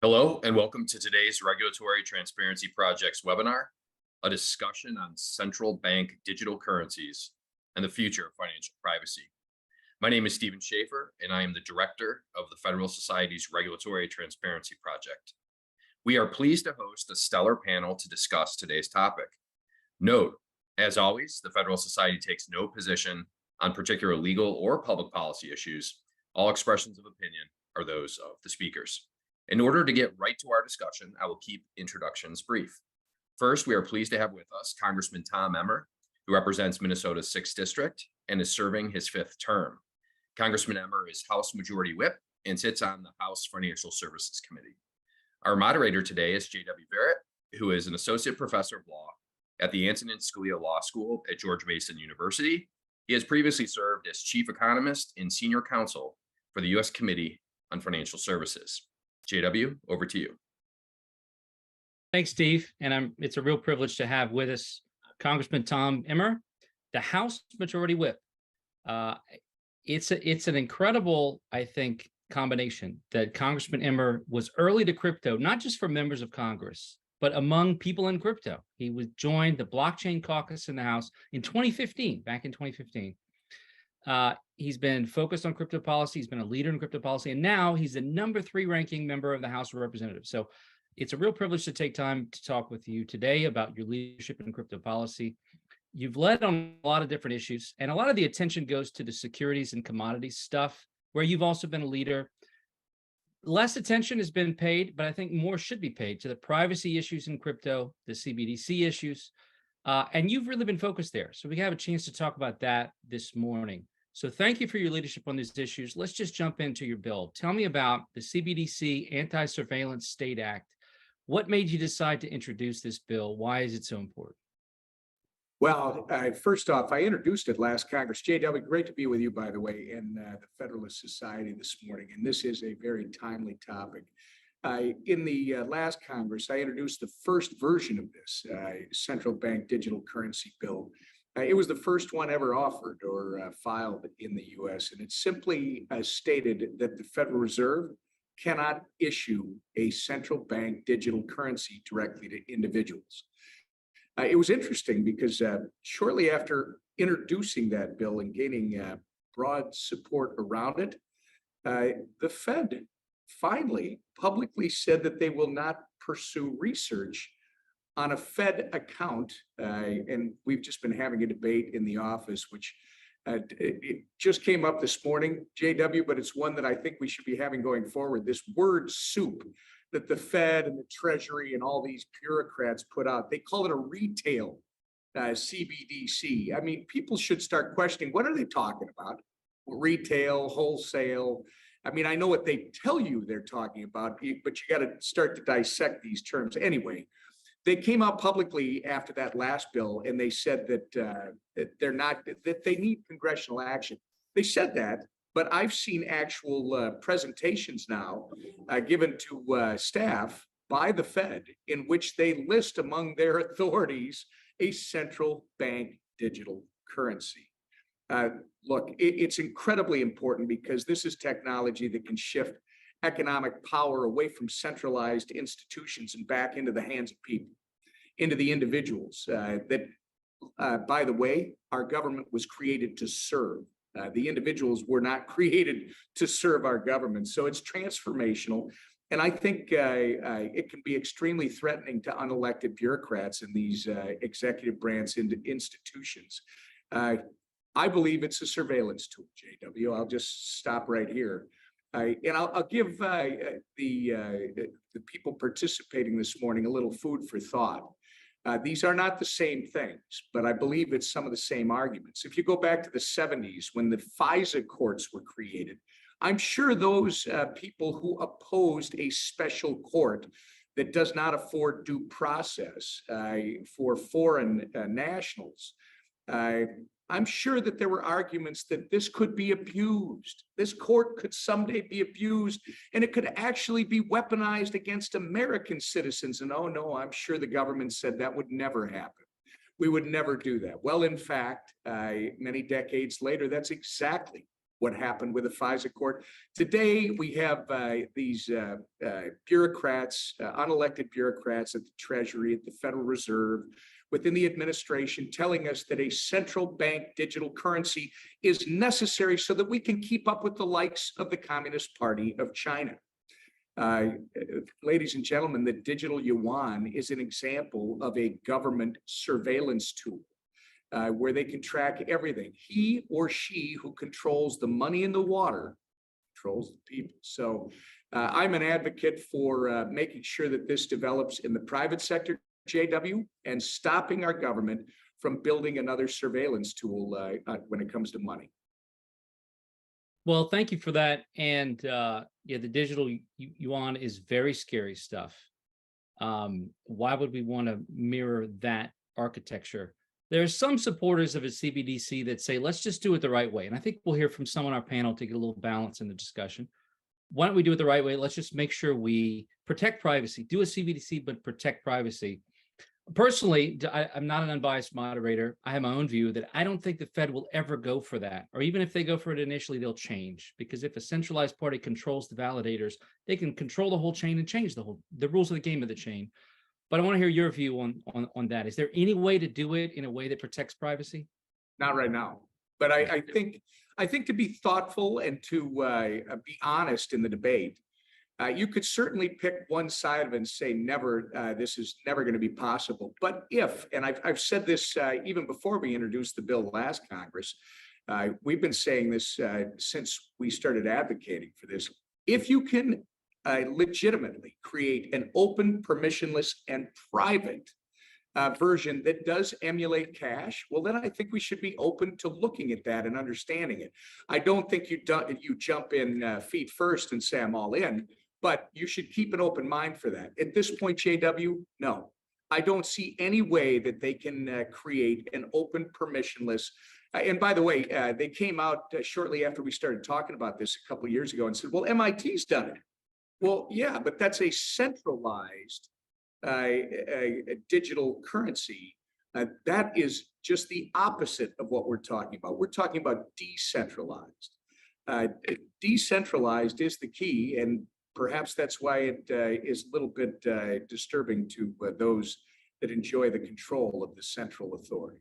Hello, and welcome to today's Regulatory Transparency Project's webinar, a discussion on central bank digital currencies and the future of financial privacy. My name is Stephen Schaefer, and I am the director of the Federal Society's Regulatory Transparency Project. We are pleased to host a stellar panel to discuss today's topic. Note, as always, the Federal Society takes no position on particular legal or public policy issues. All expressions of opinion are those of the speakers. In order to get right to our discussion, I will keep introductions brief. First, we are pleased to have with us Congressman Tom Emmer, who represents Minnesota's 6th District and is serving his 5th term. Congressman Emmer is House Majority Whip and sits on the House Financial Services Committee. Our moderator today is J.W. Barrett, who is an associate professor of law at the Antonin Scalia Law School at George Mason University. He has previously served as chief economist and senior counsel for the U.S. Committee on Financial Services. JW, over to you. Thanks, Steve. And it's a real privilege to have with us Congressman Tom Emmer, the House Majority Whip. It's an incredible, I think, combination that Congressman Emmer was early to crypto, not just for members of Congress, but among people in crypto. He joined the Blockchain Caucus in the House in 2015, back in 2015. He's been focused on crypto policy. He's been a leader in crypto policy, and now he's the number 3 ranking member of the House of Representatives. So it's a real privilege to take time to talk with you today about your leadership in crypto policy. You've led on a lot of different issues, and a lot of the attention goes to the securities and commodities stuff, where you've also been a leader. Less attention has been paid, but I think more should be paid to the privacy issues in crypto, the CBDC issues, and you've really been focused there. So we have a chance to talk about that this morning. So thank you for your leadership on these issues. Let's just jump into your bill. Tell me about the CBDC Anti-Surveillance State Act. What made you decide to introduce this bill? Why is it so important? Well, first off, I introduced it last Congress. JW, great to be with you, by the way, in the Federalist Society this morning. And this is a very timely topic. In the last Congress, I introduced the first version of this central bank digital currency bill. It was the first one ever offered or filed in the U.S. And it simply stated that the Federal Reserve cannot issue a central bank digital currency directly to individuals. It was interesting because shortly after introducing that bill and gaining broad support around it, the Fed finally publicly said that they will not pursue research on a Fed account. And we've just been having a debate in the office, which it just came up this morning, JW, but it's one that I think we should be having going forward. This word soup that the Fed and the Treasury and all these bureaucrats put out, they call it a retail CBDC. I mean, people should start questioning, what are they talking about? Retail, wholesale. I mean, I know what they tell you they're talking about, but you got to start to dissect these terms. Anyway, they came out publicly after that last bill, and they said that that they need congressional action. They said that, but I've seen actual presentations now given to staff by the Fed in which they list among their authorities a central bank digital currency. Look, it's incredibly important because this is technology that can shift economic power away from centralized institutions and back into the hands of people, into the individuals by the way, our government was created to serve. The individuals were not created to serve our government. So it's transformational. And I think it can be extremely threatening to unelected bureaucrats in these executive branch institutions. I believe it's a surveillance tool, JW. I'll just stop right here. And I'll give the people participating this morning a little food for thought. These are not the same things, but I believe it's some of the same arguments. If you go back to the 70s when the FISA courts were created, I'm sure those people who opposed a special court that does not afford due process for foreign nationals, I'm sure that there were arguments that this could be abused. This court could someday be abused, and it could actually be weaponized against American citizens. And oh no, I'm sure the government said that would never happen. We would never do that. Well, in fact, many decades later, that's exactly what happened with the FISA court. Today, we have these bureaucrats, unelected bureaucrats at the Treasury, at the Federal Reserve, within the administration, telling us that a central bank digital currency is necessary so that we can keep up with the likes of the Communist Party of China. Ladies and gentlemen, the digital yuan is an example of a government surveillance tool where they can track everything. He or she who controls the money in the water controls the people. So I'm an advocate for making sure that this develops in the private sector, JW, and stopping our government from building another surveillance tool when it comes to money. Well, thank you for that. And yeah, the digital yuan is very scary stuff. Why would we want to mirror that architecture? There are some supporters of a CBDC that say, let's just do it the right way. And I think we'll hear from some on our panel to get a little balance in the discussion. Why don't we do it the right way? Let's just make sure we protect privacy, do a CBDC, but protect privacy. Personally, I'm not an unbiased moderator. I have my own view that I don't think the Fed will ever go for that. Or even if they go for it initially, they'll change. Because if a centralized party controls the validators, they can control the whole chain and change the rules of the game of the chain. But I want to hear your view on that. Is there any way to do it in a way that protects privacy? Not right now. But I think to be thoughtful and to be honest in the debate, you could certainly pick one side of it and say, never, this is never going to be possible. But if, and I've said this even before we introduced the bill last Congress, we've been saying this since we started advocating for this. If you can legitimately create an open, permissionless, and private version that does emulate cash, well, then I think we should be open to looking at that and understanding it. I don't think you jump in feet first and say I'm all in, but you should keep an open mind for that. At this point, JW, no, I don't see any way that they can create an open, permissionless. And by the way, they came out shortly after we started talking about this a couple of years ago and said, well, MIT's done it. Well, yeah, but that's a centralized digital currency. That is just the opposite of what we're talking about. We're talking about decentralized. Decentralized is the key, and perhaps that's why it is a little bit disturbing to those that enjoy the control of the central authority.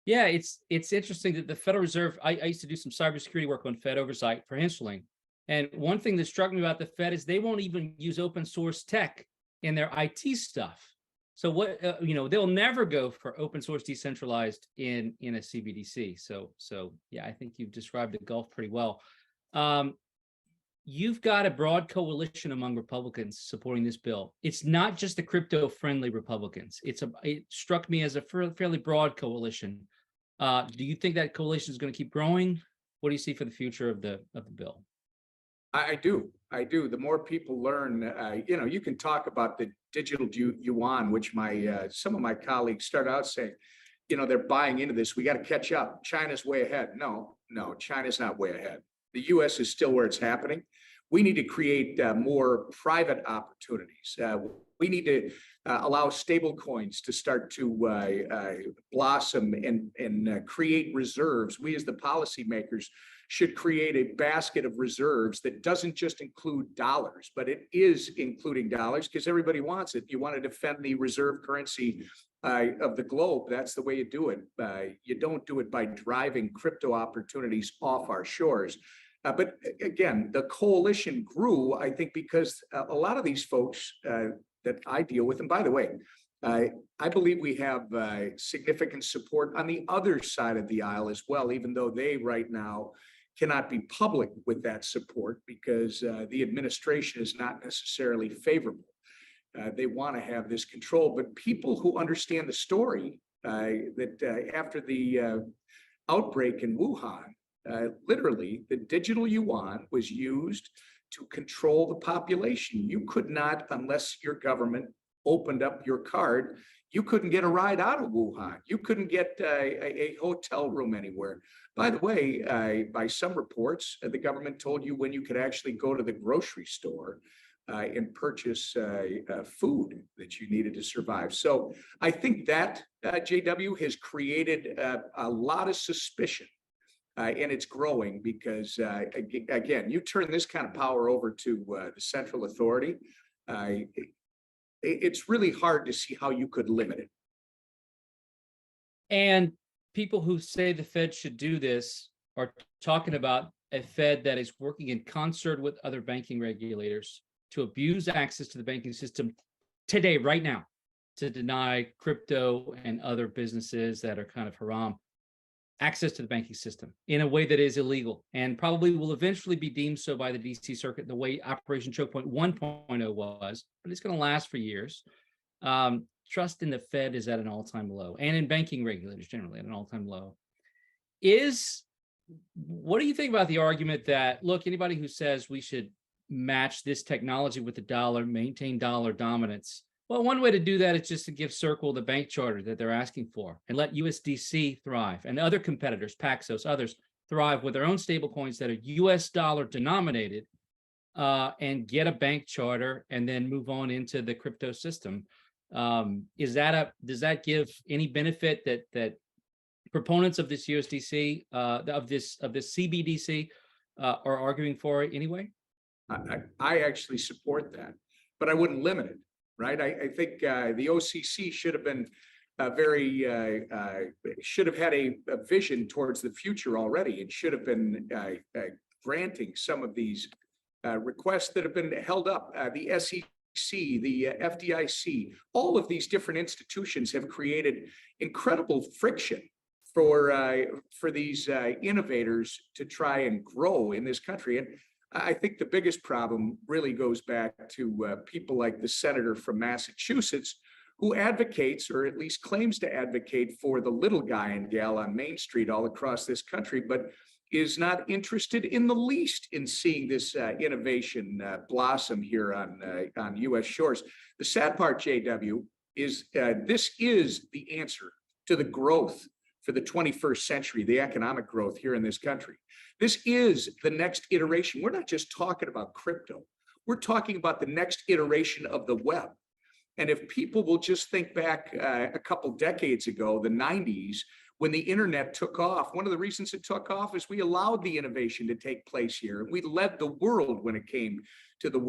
Yeah, it's interesting that the Federal Reserve, I used to do some cybersecurity work on Fed oversight for Henschling. And one thing that struck me about the Fed is they won't even use open source tech in their IT stuff. So what, they'll never go for open source decentralized in a CBDC. So yeah, I think you've described the gulf pretty well. You've got a broad coalition among Republicans supporting this bill. It's not just the crypto-friendly Republicans. It struck me as a fairly broad coalition. Do you think that coalition is going to keep growing? What do you see for the future of the bill? I do. The more people learn, you can talk about the digital yuan, which some of my colleagues start out saying, they're buying into this. We got to catch up. China's way ahead. No, China's not way ahead. The U.S. is still where it's happening. We need to create more private opportunities. We need to allow stable coins to start to blossom and create reserves. We as the policymakers should create a basket of reserves that doesn't just include dollars, but it is including dollars because everybody wants it. You want to defend the reserve currency of the globe. That's the way you do it. You don't do it by driving crypto opportunities off our shores. But again, the coalition grew, I think, because a lot of these folks that I deal with, and by the way, I believe we have significant support on the other side of the aisle as well, even though they right now cannot be public with that support because the administration is not necessarily favorable. They want to have this control, but people who understand the story that after the outbreak in Wuhan, literally the digital yuan was used to control the population. You could not, unless your government opened up your card, you couldn't get a ride out of Wuhan. You couldn't get a hotel room anywhere. By the way, by some reports, the government told you when you could actually go to the grocery store and purchase food that you needed to survive. So I think that, JW, has created a lot of suspicion And it's growing because, again, you turn this kind of power over to the central authority, it's really hard to see how you could limit it. And people who say the Fed should do this are talking about a Fed that is working in concert with other banking regulators to abuse access to the banking system today, right now, to deny crypto and other businesses that are kind of haram access to the banking system in a way that is illegal and probably will eventually be deemed so by the DC Circuit the way Operation Choke Point 1.0 was, but it's going to last for years. Trust in the Fed is at an all-time low, and in banking regulators generally at an all-time low. What do you think about the argument that, look, anybody who says we should match this technology with the dollar, maintain dollar dominance, well, one way to do that is just to give Circle the bank charter that they're asking for and let USDC thrive and other competitors, Paxos, others, thrive with their own stable coins that are US dollar denominated, and get a bank charter and then move on into the crypto system. Does that give any benefit that proponents of this USDC, of this CBDC, are arguing for it anyway? I actually support that, but I wouldn't limit it, right? I think the OCC should have been should have had a vision towards the future already. It should have been granting some of these requests that have been held up. The SEC, the FDIC, all of these different institutions have created incredible friction for these innovators to try and grow in this country. And I think the biggest problem really goes back to people like the senator from Massachusetts, who advocates, or at least claims to advocate, for the little guy and gal on Main Street all across this country, but is not interested in the least in seeing this innovation blossom here on U.S. shores. The sad part, JW, is this is the answer to the growth for the 21st century, the economic growth here in this country. This is the next iteration. We're not just talking about crypto. We're talking about the next iteration of the web. And if people will just think back a couple decades ago, the 90s, when the internet took off, one of the reasons it took off is we allowed the innovation to take place here. We led the world when it came to the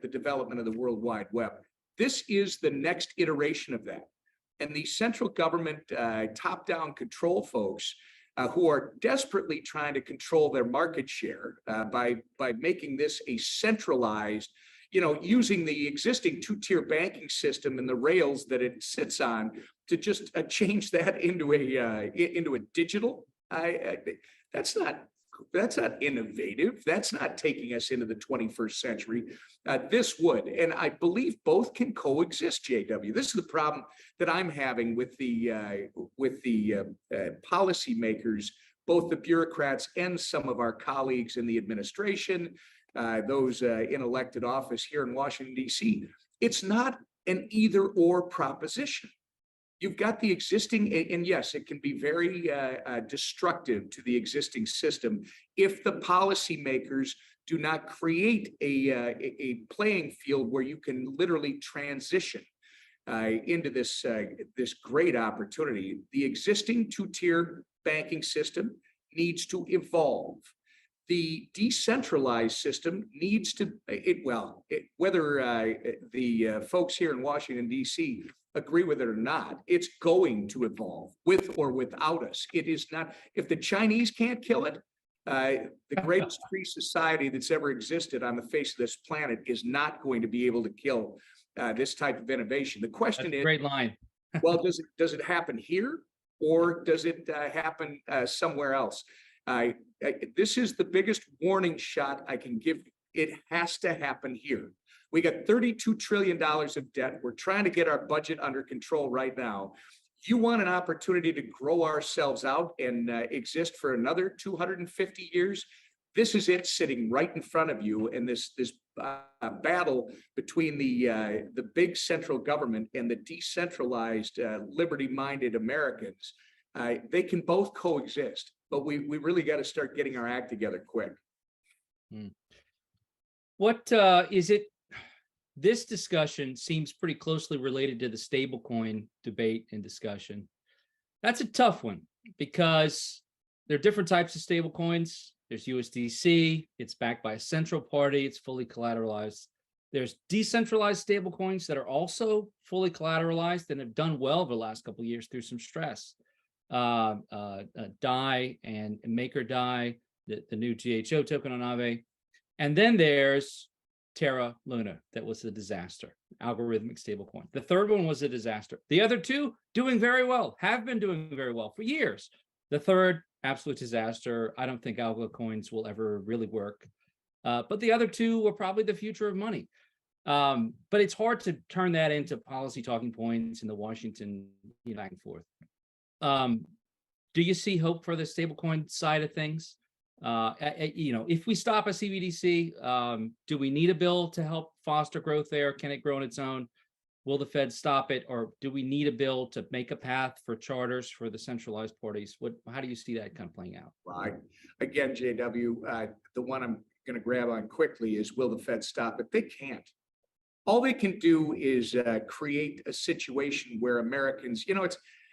the development of the World Wide Web. This is the next iteration of that. And the central government top-down control folks who are desperately trying to control their market share by making this a centralized, using the existing two-tier banking system and the rails that it sits on to just change that into a digital. That's not innovative. That's not taking us into the 21st century. This would, and I believe both can coexist, JW. This is the problem that I'm having with the policymakers, both the bureaucrats and some of our colleagues in the administration, those in elected office here in Washington, D.C. It's not an either or proposition. You've got the existing, and yes, it can be very destructive to the existing system if the policymakers do not create a playing field where you can literally transition into this great opportunity. The existing two-tier banking system needs to evolve. The decentralized system needs to, whether the folks here in Washington, D.C. agree with it or not, it's going to evolve with or without us. It is not, if the Chinese can't kill it, the greatest free society that's ever existed on the face of this planet is not going to be able to kill this type of innovation. The question is, great line. well, does it happen here, or does it happen somewhere else? This is the biggest warning shot I can give. It has to happen here. We got $32 trillion of debt. We're trying to get our budget under control right now. You want an opportunity to grow ourselves out and exist for another 250 years? This is it, sitting right in front of you. And this battle between the big central government and the decentralized, liberty-minded Americans, they can both coexist. But we really got to start getting our act together quick. What is it? This discussion seems pretty closely related to the stablecoin debate and discussion. That's a tough one because there are different types of stable coins. There's USDC. It's backed by a central party. It's fully collateralized. There's decentralized stable coins that are also fully collateralized and have done well over the last couple of years through some stress. DAI and MakerDAI, the new GHO token on Aave. And then there's Terra Luna. That was a disaster, algorithmic stablecoin. The third one was a disaster. The other two doing very well, have been doing very well for years. The third, absolute disaster. I don't think algo coins will ever really work. But the other two were probably the future of money. But it's hard to turn that into policy talking points in the Washington, back and forth. Do you see hope for the stablecoin side of things? If we stop a CBDC, do we need a bill to help foster growth there? Can it grow on its own? Will the Fed stop it, or do we need a bill to make a path for charters for the centralized parties? How do you see that kind of playing out? Right. Again, JW, the one I'm going to grab on quickly is, will the Fed stop it? They can't. All they can do is create a situation where Americans,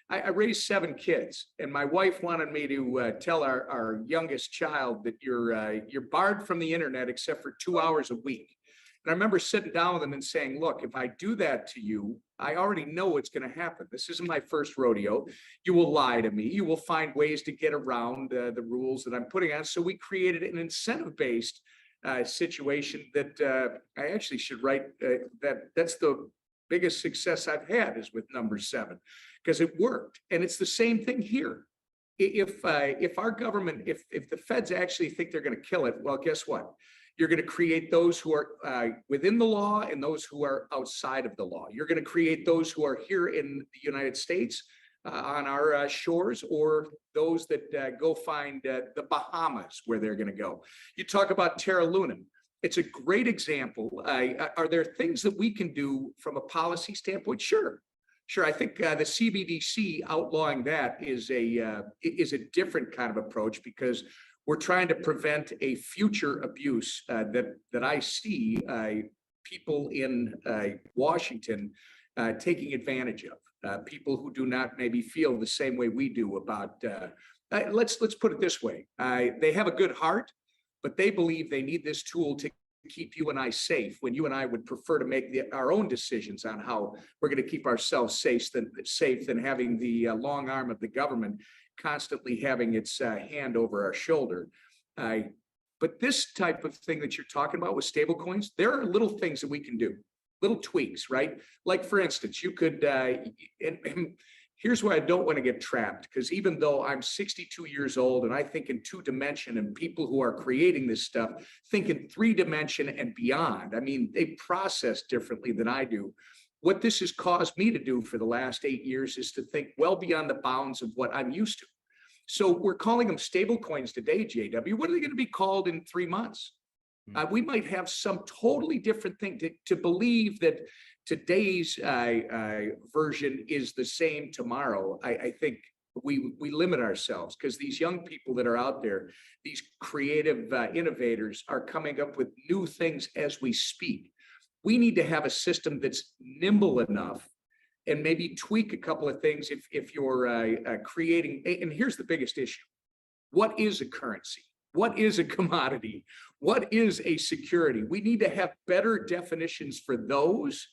I raised 7 kids, and my wife wanted me to tell our youngest child that you're barred from the internet except for 2 hours a week. And I remember sitting down with them and saying, look, if I do that to you, I already know what's going to happen. This isn't my first rodeo. You will lie to me. You will find ways to get around the rules that I'm putting on. So we created an incentive-based situation that I actually should write. That's the biggest success I've had, is with number 7, because it worked. And it's the same thing here. If our government, if the feds actually think they're going to kill it, well, guess what? You're going to create those who are within the law and those who are outside of the law. You're going to create those who are here in the United States on our shores, or those that go find the Bahamas, where they're going to go. You talk about Terra Luna. It's a great example. Are there things that we can do from a policy standpoint? Sure. I think the CBDC outlawing that is a different kind of approach, because we're trying to prevent a future abuse that I see people in Washington taking advantage of. People who do not maybe feel the same way we do about. Let's put it this way: they have a good heart, but they believe they need this tool to keep you and I safe, when you and I would prefer to make our own decisions on how we're going to keep ourselves safe than having the long arm of the government constantly having its hand over our shoulder. But this type of thing that you're talking about with stable coins, there are little things that we can do, little tweaks, right? Like, for instance, you could, and here's where I don't want to get trapped, because even though I'm 62 years old and I think in 2-dimension, and people who are creating this stuff think in 3-dimension and beyond, I mean, they process differently than I do. What this has caused me to do for the last 8 years is to think well beyond the bounds of what I'm used to. So we're calling them stable coins today, JW. What are they going to be called in 3 months? We might have some totally different thing. To believe that today's version is the same tomorrow, I think we limit ourselves, because these young people that are out there, these creative innovators, are coming up with new things as we speak. We need to have a system that's nimble enough, and maybe tweak a couple of things if you're creating. And here's the biggest issue: what is a currency? What is a commodity? What is a security? We need to have better definitions for those.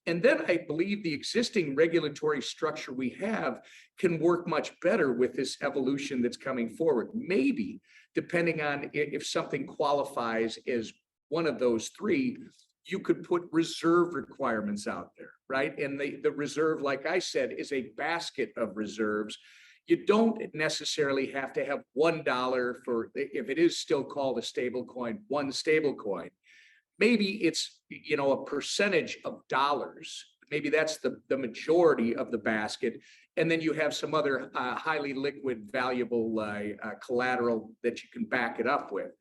And then I believe the existing regulatory structure we have can work much better with this evolution that's coming forward. Maybe, depending on if something qualifies as one of those 3, you could put reserve requirements out there, right? And the reserve, like I said, is a basket of reserves. You don't necessarily have to have $1 for, if it is still called a stable coin, one stable coin. Maybe it's, a percentage of dollars. Maybe that's the majority of the basket. And then you have some other highly liquid, valuable collateral that you can back it up with.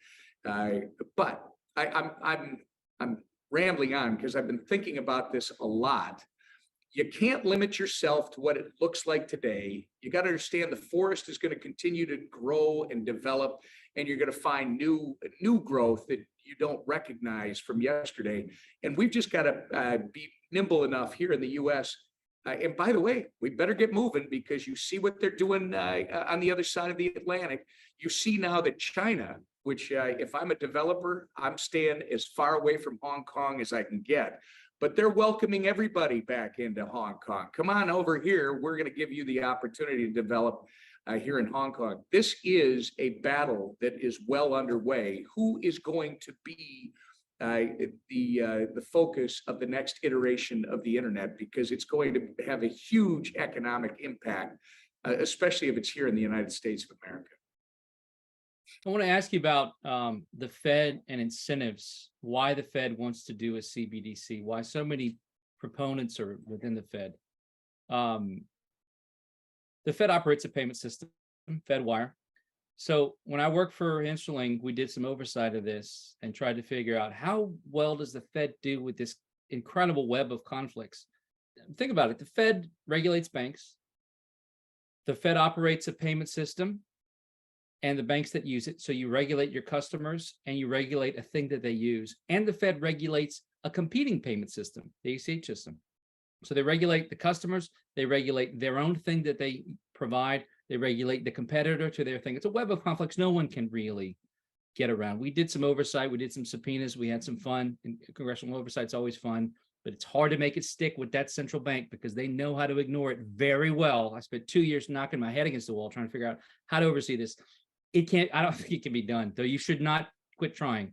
But I'm rambling on, because I've been thinking about this a lot. You can't limit yourself to what it looks like today. You got to understand the forest is going to continue to grow and develop, and you're going to find new growth that you don't recognize from yesterday. And we've just got to be nimble enough here in the U.S. And by the way, we better get moving because you see what they're doing on the other side of the Atlantic. You see now that China, which if I'm a developer, I'm staying as far away from Hong Kong as I can get. But they're welcoming everybody back into Hong Kong. Come on over here. We're going to give you the opportunity to develop here in Hong Kong. This is a battle that is well underway. Who is going to be the focus of the next iteration of the internet? Because it's going to have a huge economic impact, especially if it's here in the United States of America. I want to ask you about the Fed and incentives, why the Fed wants to do a CBDC, why so many proponents are within the Fed. The Fed operates a payment system, FedWire. So when I worked for Interlink, we did some oversight of this and tried to figure out how well does the Fed do with this incredible web of conflicts. Think about it. The Fed regulates banks. The Fed operates a payment system and the banks that use it. So you regulate your customers and you regulate a thing that they use. And the Fed regulates a competing payment system, the ACH system. So they regulate the customers, they regulate their own thing that they provide, they regulate the competitor to their thing. It's a web of conflicts no one can really get around. We did some oversight, we did some subpoenas, we had some fun. And congressional oversight's always fun, but it's hard to make it stick with that central bank because they know how to ignore it very well. I spent 2 years knocking my head against the wall trying to figure out how to oversee this. It can't, I don't think it can be done, though you should not quit trying.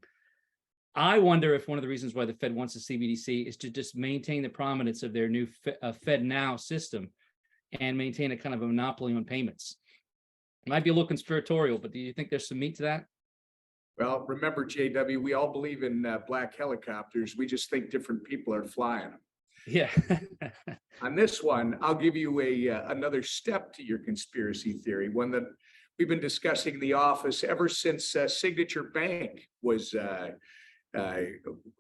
I wonder if one of the reasons why the Fed wants a CBDC is to just maintain the prominence of their new FedNow system and maintain a kind of a monopoly on payments. It might be a little conspiratorial, but do you think there's some meat to that? Well, remember, JW, we all believe in black helicopters. We just think different people are flying them. Yeah. On this one, I'll give you another step to your conspiracy theory, one that we've been discussing in the office ever since Signature Bank was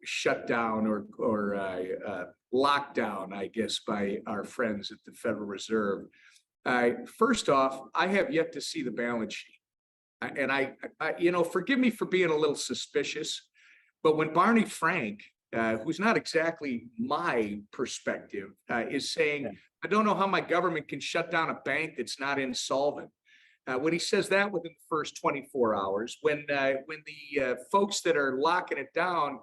shut down or locked down, I guess, by our friends at the Federal Reserve. First off, I have yet to see the balance sheet. And I, forgive me for being a little suspicious, but when Barney Frank, who's not exactly my perspective, is saying, I don't know how my government can shut down a bank that's not insolvent. When he says that within the first 24 hours, when the folks that are locking it down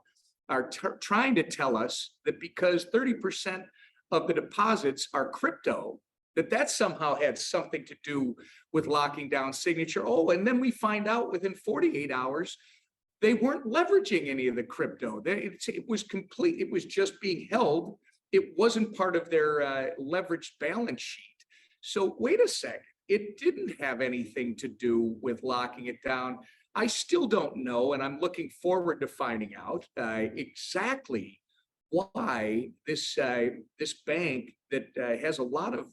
are trying to tell us that because 30% of the deposits are crypto, that somehow had something to do with locking down Signature. Oh, and then we find out within 48 hours, they weren't leveraging any of the crypto. It was complete. It was just being held. It wasn't part of their leveraged balance sheet. So wait a second. It didn't have anything to do with locking it down. I still don't know, and I'm looking forward to finding out exactly why this bank that has a lot of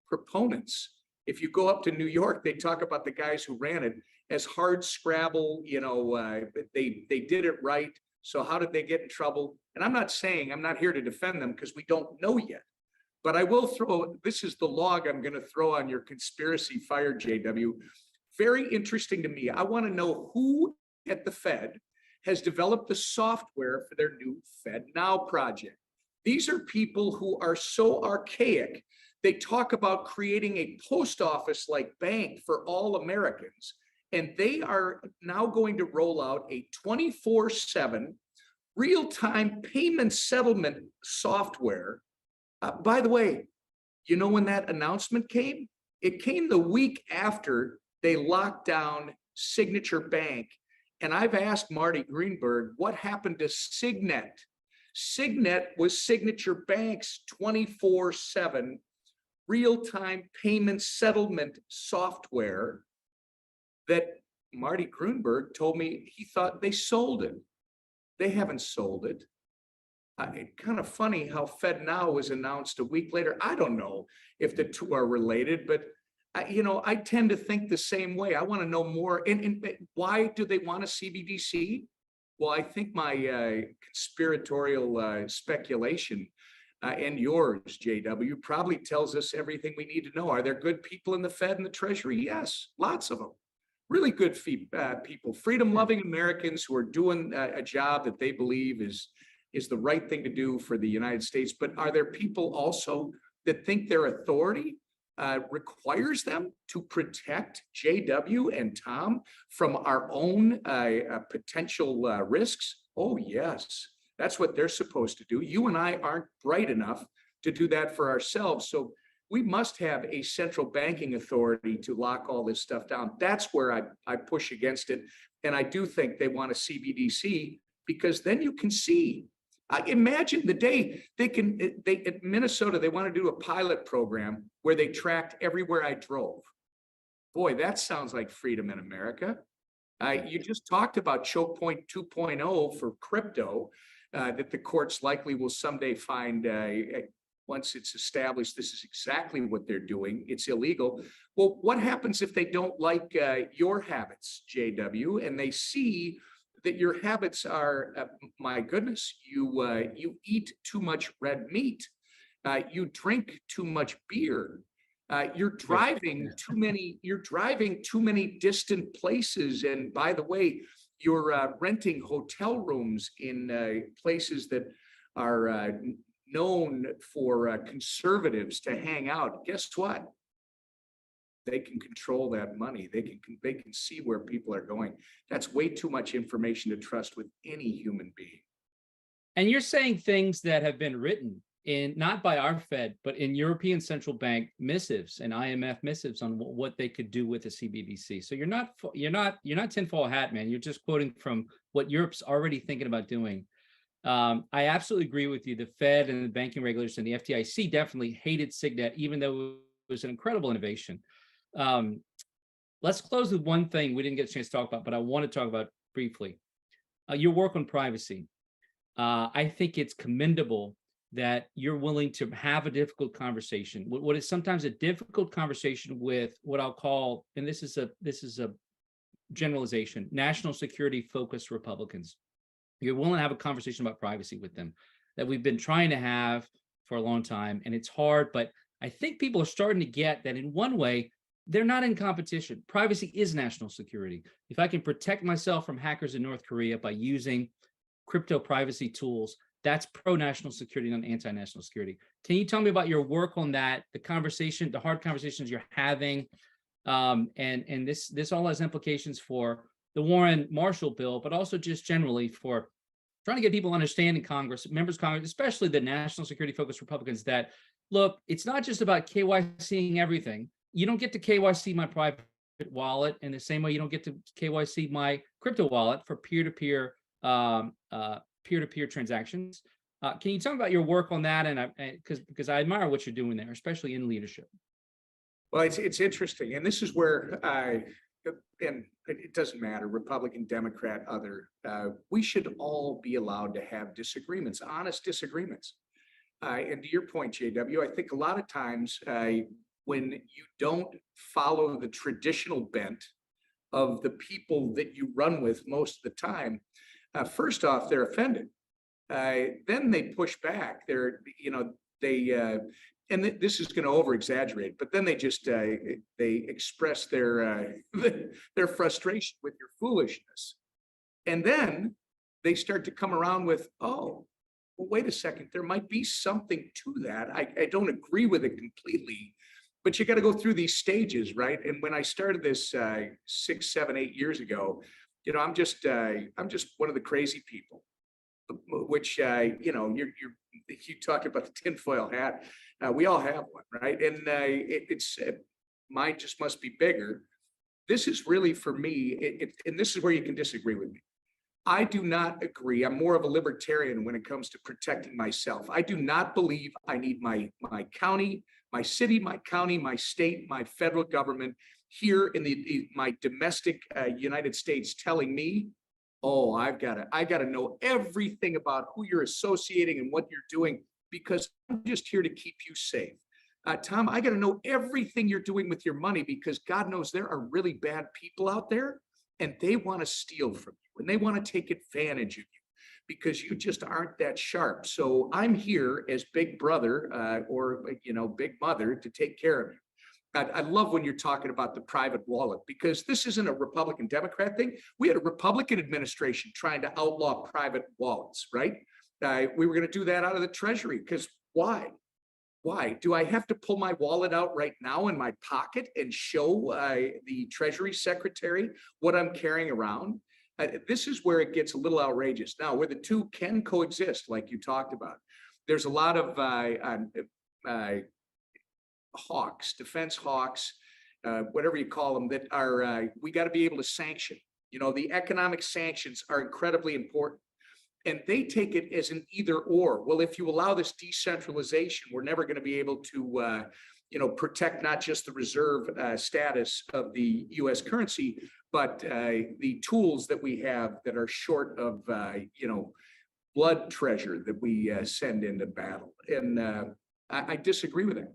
proponents. If you go up to New York, they talk about the guys who ran it as hard scrabble. They did it right. So how did they get in trouble? And I'm not here to defend them because we don't know yet. But I will throw, this is the log I'm going to throw on your conspiracy fire, JW. Very interesting to me. I want to know who at the Fed has developed the software for their new FedNow project. These are people who are so archaic. They talk about creating a post office-like bank for all Americans. And they are now going to roll out a 24/7 real-time payment settlement software. By the way, you know when that announcement came? It came the week after they locked down Signature Bank. And I've asked Marty Greenberg, what happened to Signet? Signet was Signature Bank's 24/7 real-time payment settlement software that Marty Greenberg told me he thought they sold it. They haven't sold it. Kind of funny how FedNow was announced a week later. I don't know if the two are related, but I tend to think the same way. I want to know more. And why do they want a CBDC? Well, I think my conspiratorial speculation and yours, JW, probably tells us everything we need to know. Are there good people in the Fed and the Treasury? Yes, lots of them. Really good people, freedom-loving Americans who are doing a job that they believe is the right thing to do for the United States. But are there people also that think their authority requires them to protect JW and Tom from our own potential risks? Oh, yes, that's what they're supposed to do. You and I aren't bright enough to do that for ourselves. So we must have a central banking authority to lock all this stuff down. That's where I push against it. And I do think they want a CBDC, because then you can see. Imagine the day at Minnesota, they want to do a pilot program where they tracked everywhere I drove. Boy, that sounds like freedom in America. You just talked about choke point 2.0 for crypto, that the courts likely will someday find, once it's established, this is exactly what they're doing. It's illegal. Well, what happens if they don't like your habits, JW, and they see that your habits are, my goodness, you eat too much red meat, you drink too much beer, you're driving too many distant places, and by the way, you're renting hotel rooms in places that are known for conservatives to hang out. Guess what? They can control that money. They can see where people are going. That's way too much information to trust with any human being. And you're saying things that have been written in, not by our Fed, but in European Central Bank missives and IMF missives on what they could do with the CBDC. So you're not tinfoil hat, man. You're just quoting from what Europe's already thinking about doing. I absolutely agree with you. The Fed and the banking regulators and the FDIC definitely hated Signet, even though it was an incredible innovation. Let's close with one thing we didn't get a chance to talk about, but I want to talk about briefly. Your work on privacy. I think it's commendable that you're willing to have a difficult conversation. What is sometimes a difficult conversation with what I'll call, and this is a generalization, national security focused Republicans. You're willing to have a conversation about privacy with them that we've been trying to have for a long time, and it's hard, but I think people are starting to get that in one way, they're not in competition. Privacy is national security. If I can protect myself from hackers in North Korea by using crypto privacy tools, that's pro-national security, not anti-national security. Can you tell me about your work on that, the conversation, the hard conversations you're having, and this all has implications for the Warren Marshall bill, but also just generally for trying to get people to understand in Congress, members of Congress, especially the national security focused Republicans, that look, it's not just about KYCing everything. You don't get to KYC my private wallet in the same way you don't get to KYC my crypto wallet for peer-to-peer transactions. Can you tell me about your work on that? And because I admire what you're doing there, especially in leadership. Well, it's interesting, and this is where and it doesn't matter, Republican, Democrat, other. We should all be allowed to have disagreements, honest disagreements. And to your point, JW, I think a lot of times when you don't follow the traditional bent of the people that you run with most of the time, first off, they're offended. Then they push back. And this is going to over exaggerate, but then they just they express their frustration with your foolishness, and then they start to come around with, oh, well, wait a second, there might be something to that. I don't agree with it completely, but you got to go through these stages, right? And when I started this 6, 7, 8 years ago, I'm just one of the crazy people, which you talk about the tinfoil hat. We all have one, right? And it's mine just must be bigger. This is really for me, and this is where you can disagree with me. I do not agree. I'm more of a libertarian when it comes to protecting myself. I do not believe I need my county, my city, my county, my state, my federal government here in my domestic United States telling me, oh, I gotta know everything about who you're associating and what you're doing, because I'm just here to keep you safe. Tom, I gotta know everything you're doing with your money, because God knows there are really bad people out there and they want to steal from you and they want to take advantage of you because you just aren't that sharp. So I'm here as big brother or big mother to take care of you. I love when you're talking about the private wallet, because this isn't a Republican Democrat thing. We had a Republican administration trying to outlaw private wallets, right? We were going to do that out of the Treasury, because why? Why? Do I have to pull my wallet out right now in my pocket and show the Treasury Secretary what I'm carrying around? This is where it gets a little outrageous. Now, where the two can coexist, like you talked about, there's a lot of hawks, defense hawks, whatever you call them, that are, we got to be able to sanction. You know, the economic sanctions are incredibly important. And they take it as an either or. Well, if you allow this decentralization, we're never going to be able to, protect not just the reserve status of the U.S. currency, but the tools that we have that are short of, blood treasure that we send into battle. And I disagree with that.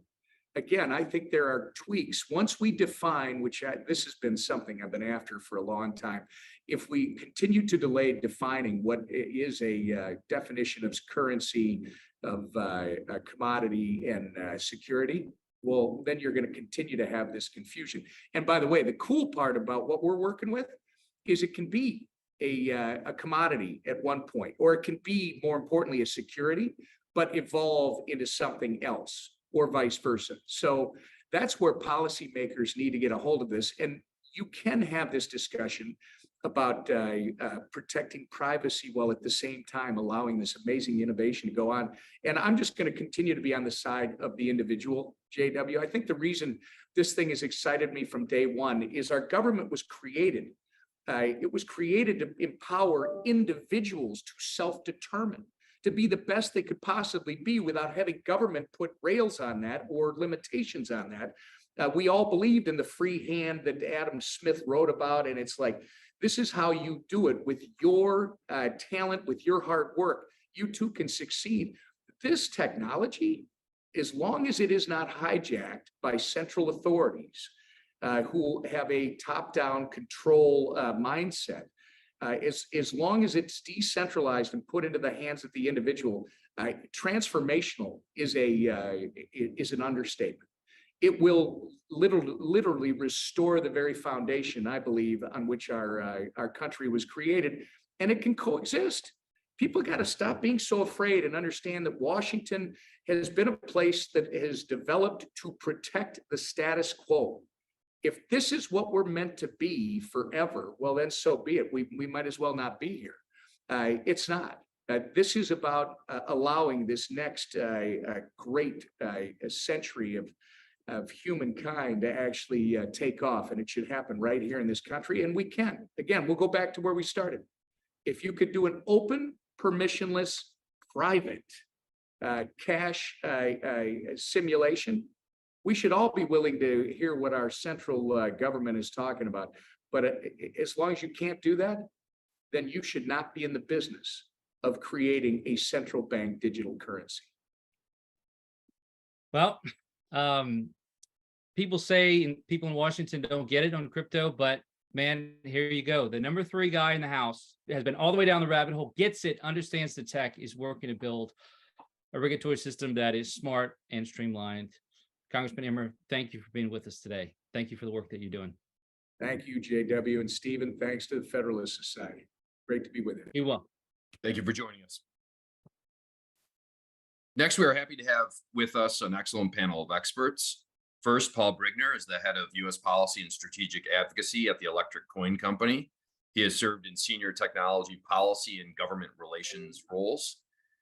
Again, I think there are tweaks. Once we define, this has been something I've been after for a long time. If we continue to delay defining what is a definition of currency, of a commodity and security, well, then you're going to continue to have this confusion. And by the way, the cool part about what we're working with is it can be a commodity at one point, or it can be, more importantly, a security, but evolve into something else, or vice versa. So that's where policymakers need to get a hold of this. And you can have this discussion about protecting privacy while at the same time allowing this amazing innovation to go on. And I'm just going to continue to be on the side of the individual, JW. I think the reason this thing has excited me from day one is our government was created. It was created to empower individuals to self-determine, to be the best they could possibly be without having government put rails on that or limitations on that. We all believed in the free hand that Adam Smith wrote about, and it's like, this is how you do it with your talent, with your hard work. You too can succeed. This technology, as long as it is not hijacked by central authorities who have a top-down control mindset, as long as it's decentralized and put into the hands of the individual, transformational is an understatement. It will literally restore the very foundation, I believe, on which our country was created, and it can coexist. People got to stop being so afraid and understand that Washington has been a place that has developed to protect the status quo. If this is what we're meant to be forever, well, then so be it. We might as well not be here. It's not. This is about allowing this next great century of humankind to actually take off, and it should happen right here in this country, and we can. Again, we'll go back to where we started. If you could do an open, permissionless, private cash simulation, we should all be willing to hear what our central government is talking about. But as long as you can't do that, then you should not be in the business of creating a central bank digital currency. Well, people say people in Washington don't get it on crypto, but man, here you go. The number 3 guy in the House has been all the way down the rabbit hole, gets it, understands the tech, is working to build a regulatory system that is smart and streamlined. Congressman Emmer, thank you for being with us today. Thank you for the work that you're doing. Thank you, JW, and Stephen. Thanks to the Federalist Society. Great to be with you. You will. Thank you for joining us. Next, we are happy to have with us an excellent panel of experts. First, Paul Brigner is the head of U.S. Policy and Strategic Advocacy at the Electric Coin Company. He has served in senior technology policy and government relations roles.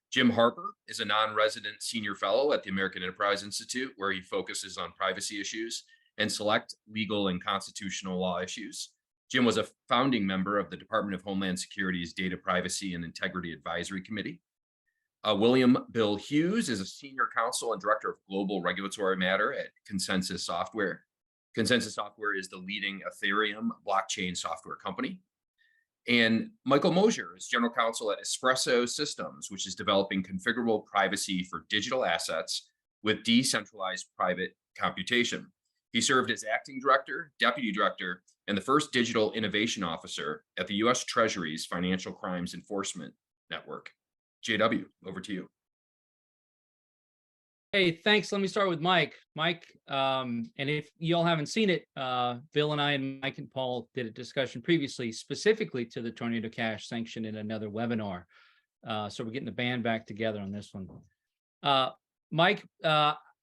Jim Harper is a non-resident senior fellow at the American Enterprise Institute, where he focuses on privacy issues and select legal and constitutional law issues. Jim was a founding member of the Department of Homeland Security's Data Privacy and Integrity Advisory Committee. William Bill Hughes is a senior counsel and director of global regulatory matter at Consensus Software. Consensus Software is the leading Ethereum blockchain software company. And Michael Mosier is general counsel at Espresso Systems, which is developing configurable privacy for digital assets with decentralized private computation. He served as acting director, deputy director, and the first digital innovation officer at the U.S. Treasury's Financial Crimes Enforcement Network. JW, over to you. Hey, thanks. Let me start with Mike. Mike, and if y'all haven't seen it, Bill and I and Mike and Paul did a discussion previously, specifically to the Tornado Cash sanction in another webinar. So we're getting the band back together on this one. Mike,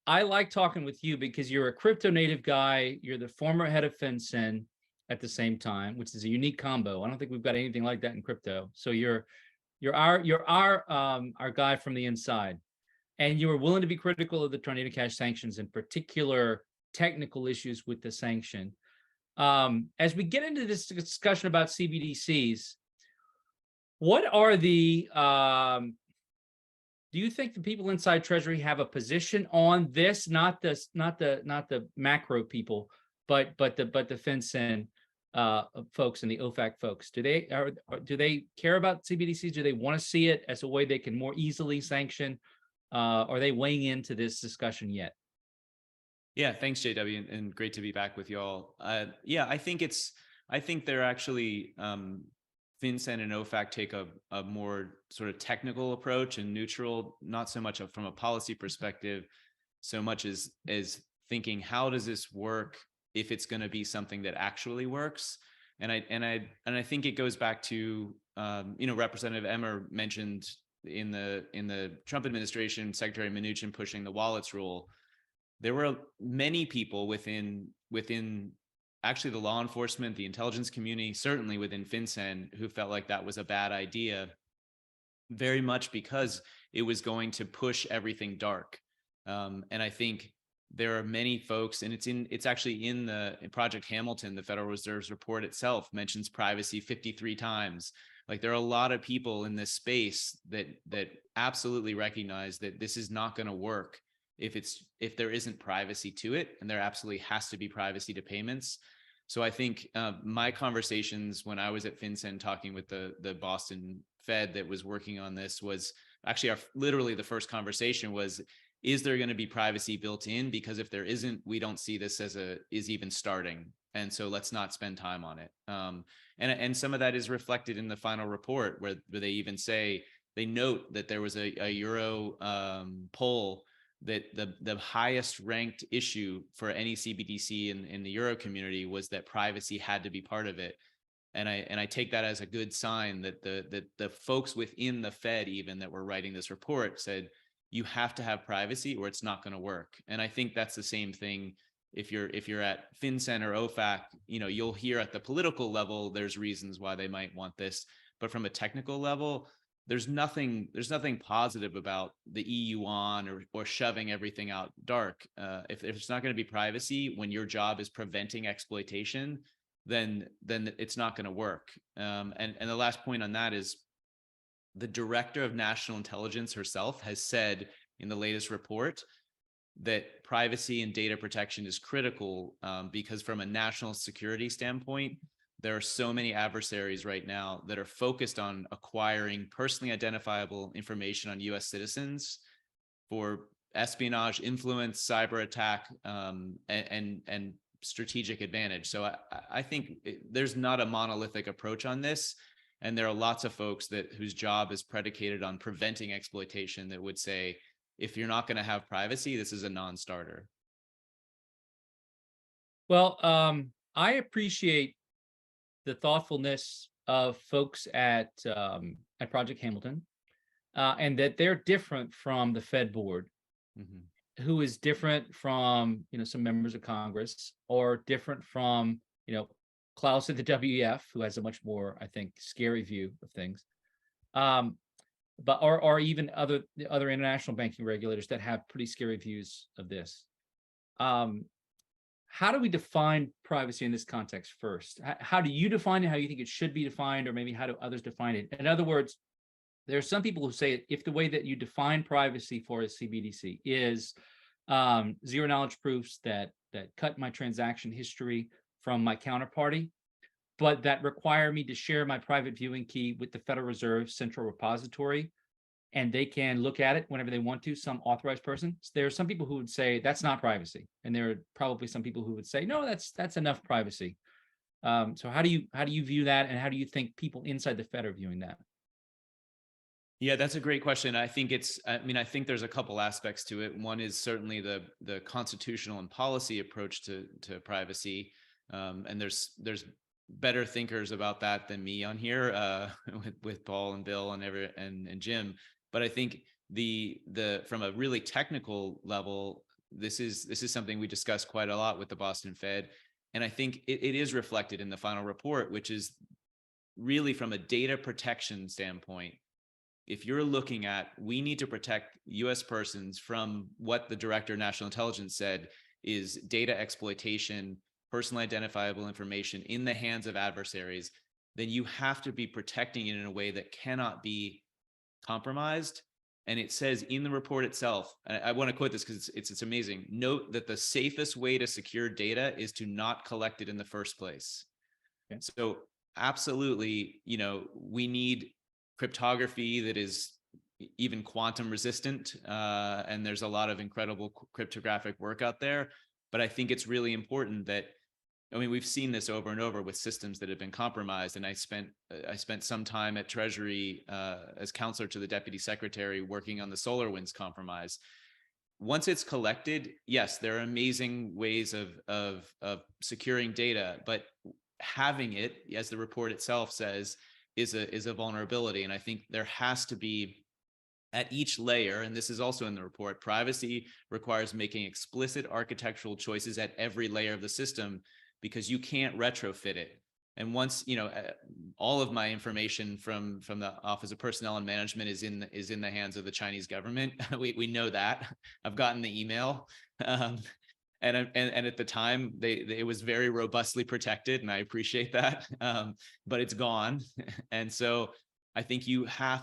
I like talking with you because you're a crypto native guy. You're the former head of FinCEN at the same time, which is a unique combo. I don't think we've got anything like that in crypto. So you're our guy from the inside, and you were willing to be critical of the Tornado Cash sanctions, in particular technical issues with the sanction. As we get into this discussion about CBDCs, what are the do you think the people inside Treasury have a position on this? Not the macro people, but the FinCEN folks and the OFAC folks. Do they care about CBDCs? Do they want to see it as a way they can more easily sanction? Are they weighing into this discussion yet? Yeah, thanks, JW, and great to be back with y'all. Yeah, I think they're actually FinCEN and OFAC take a more sort of technical approach and neutral, not so much from a policy perspective, so much as thinking, how does this work if it's going to be something that actually works? And I think it goes back to Representative Emmer mentioned in the Trump administration, Secretary Mnuchin pushing the wallets rule. There were many people within actually the law enforcement, the intelligence community, certainly within FinCEN, who felt like that was a bad idea, very much because it was going to push everything dark. And I think there are many folks, and it's actually in Project Hamilton, the Federal Reserve's report itself mentions privacy 53 times. Like, there are a lot of people in this space that absolutely recognize that this is not going to work if there isn't privacy to it, and there absolutely has to be privacy to payments. So I think my conversations when I was at FinCEN talking with the Boston Fed that was working on this was actually literally the first conversation was, is there going to be privacy built in? Because if there isn't, we don't see this as is even starting. And so let's not spend time on it. And some of that is reflected in the final report where they even say, they note that there was a Euro poll that the highest ranked issue for any CBDC in the Euro community was that privacy had to be part of it. And I take that as a good sign that the folks within the Fed even that were writing this report said, you have to have privacy or it's not going to work. And I think that's the same thing if you're at FinCEN or OFAC, you'll hear at the political level, there's reasons why they might want this, but from a technical level, there's nothing positive about the EU or shoving everything out dark. If it's not going to be privacy when your job is preventing exploitation, then it's not going to work. And the last point on that is the director of national intelligence herself has said in the latest report that privacy and data protection is critical because from a national security standpoint, there are so many adversaries right now that are focused on acquiring personally identifiable information on U.S. citizens for espionage, influence, cyber attack, and strategic advantage. So I think there's not a monolithic approach on this. And there are lots of folks whose job is predicated on preventing exploitation that would say, if you're not going to have privacy, this is a non-starter. Well, I appreciate the thoughtfulness of folks at Project Hamilton, and that they're different from the Fed board, who is different from some members of Congress, or different from Klaus at the WEF, who has a much more, I think, scary view of things, but or even other international banking regulators that have pretty scary views of this. How do we define privacy in this context first? How do you define it? How you think it should be defined, or maybe how do others define it? In other words, there are some people who say if the way that you define privacy for a CBDC is zero knowledge proofs that cut my transaction history from my counterparty, but that require me to share my private viewing key with the Federal Reserve Central Repository, and they can look at it whenever they want to, some authorized person. There are some people who would say that's not privacy. And there are probably some people who would say, no, that's enough privacy. So how do you view that? And how do you think people inside the Fed are viewing that? Yeah, that's a great question. I think I think there's a couple aspects to it. One is certainly the constitutional and policy approach to privacy. And there's better thinkers about that than me on here, with Paul and Bill and Jim. But I think the from a really technical level, this is something we discussed quite a lot with the Boston Fed. And I think it is reflected in the final report, which is really from a data protection standpoint. If you're looking at, we need to protect US persons from what the Director of National Intelligence said is data exploitation, personal identifiable information in the hands of adversaries, then you have to be protecting it in a way that cannot be compromised. And it says in the report itself, and I want to quote this because it's amazing. Note that the safest way to secure data is to not collect it in the first place. Okay. So absolutely, we need cryptography that is even quantum resistant. And there's a lot of incredible cryptographic work out there. But I think it's really important that, we've seen this over and over with systems that have been compromised. And I spent some time at Treasury as counselor to the Deputy Secretary working on the SolarWinds compromise. Once it's collected, yes, there are amazing ways of securing data, but having it, as the report itself says, is a vulnerability. And I think there has to be, at each layer, and this is also in the report, privacy requires making explicit architectural choices at every layer of the system, because you can't retrofit it. And once, all of my information from the Office of Personnel and Management is in the hands of the Chinese government. We know that. I've gotten the email. And at the time, it was very robustly protected, and I appreciate that. But it's gone. And so I think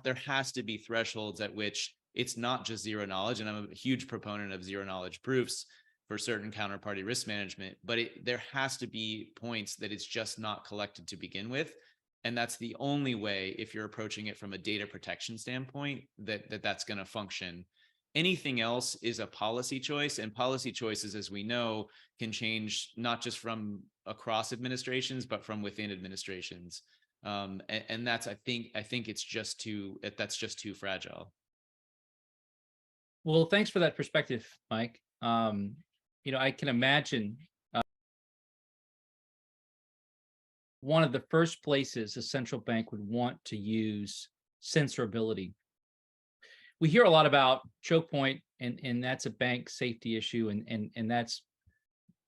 there has to be thresholds at which it's not just zero knowledge. And I'm a huge proponent of zero knowledge proofs for certain counterparty risk management, but there has to be points that it's just not collected to begin with. And that's the only way, if you're approaching it from a data protection standpoint, that's going to function. Anything else is a policy choice, and policy choices, as we know, can change not just from across administrations, but from within administrations. And that's, I think that's just too fragile. Well, thanks for that perspective, Mike. I can imagine one of the first places a central bank would want to use censorability. We hear a lot about choke point, and that's a bank safety issue, and that's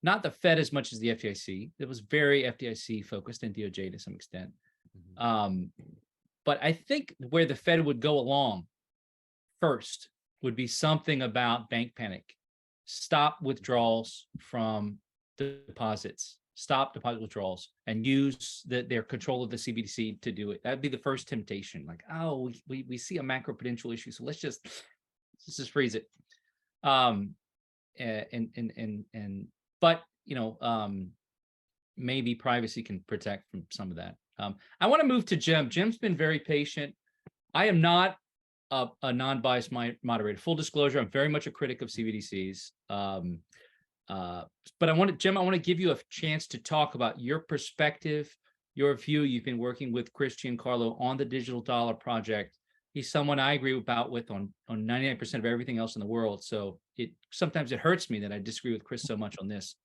not the Fed as much as the FDIC. It was very FDIC focused, and DOJ to some extent. But I think where the Fed would go along first would be something about bank panic. Stop withdrawals from deposits, stop deposit withdrawals, and use their control of the CBDC to do it. That'd be the first temptation. Like, oh, we see a macro-prudential issue, so let's just freeze it. Maybe privacy can protect from some of that. I want to move to Jim. Jim's been very patient. I am not a non-biased moderator. Full disclosure, I'm very much a critic of CBDCs. But I want to give you a chance to talk about your perspective, your view. You've been working with Chris Giancarlo on the Digital Dollar Project. He's someone I agree with on 99% of everything else in the world. So sometimes it hurts me that I disagree with Chris so much on this.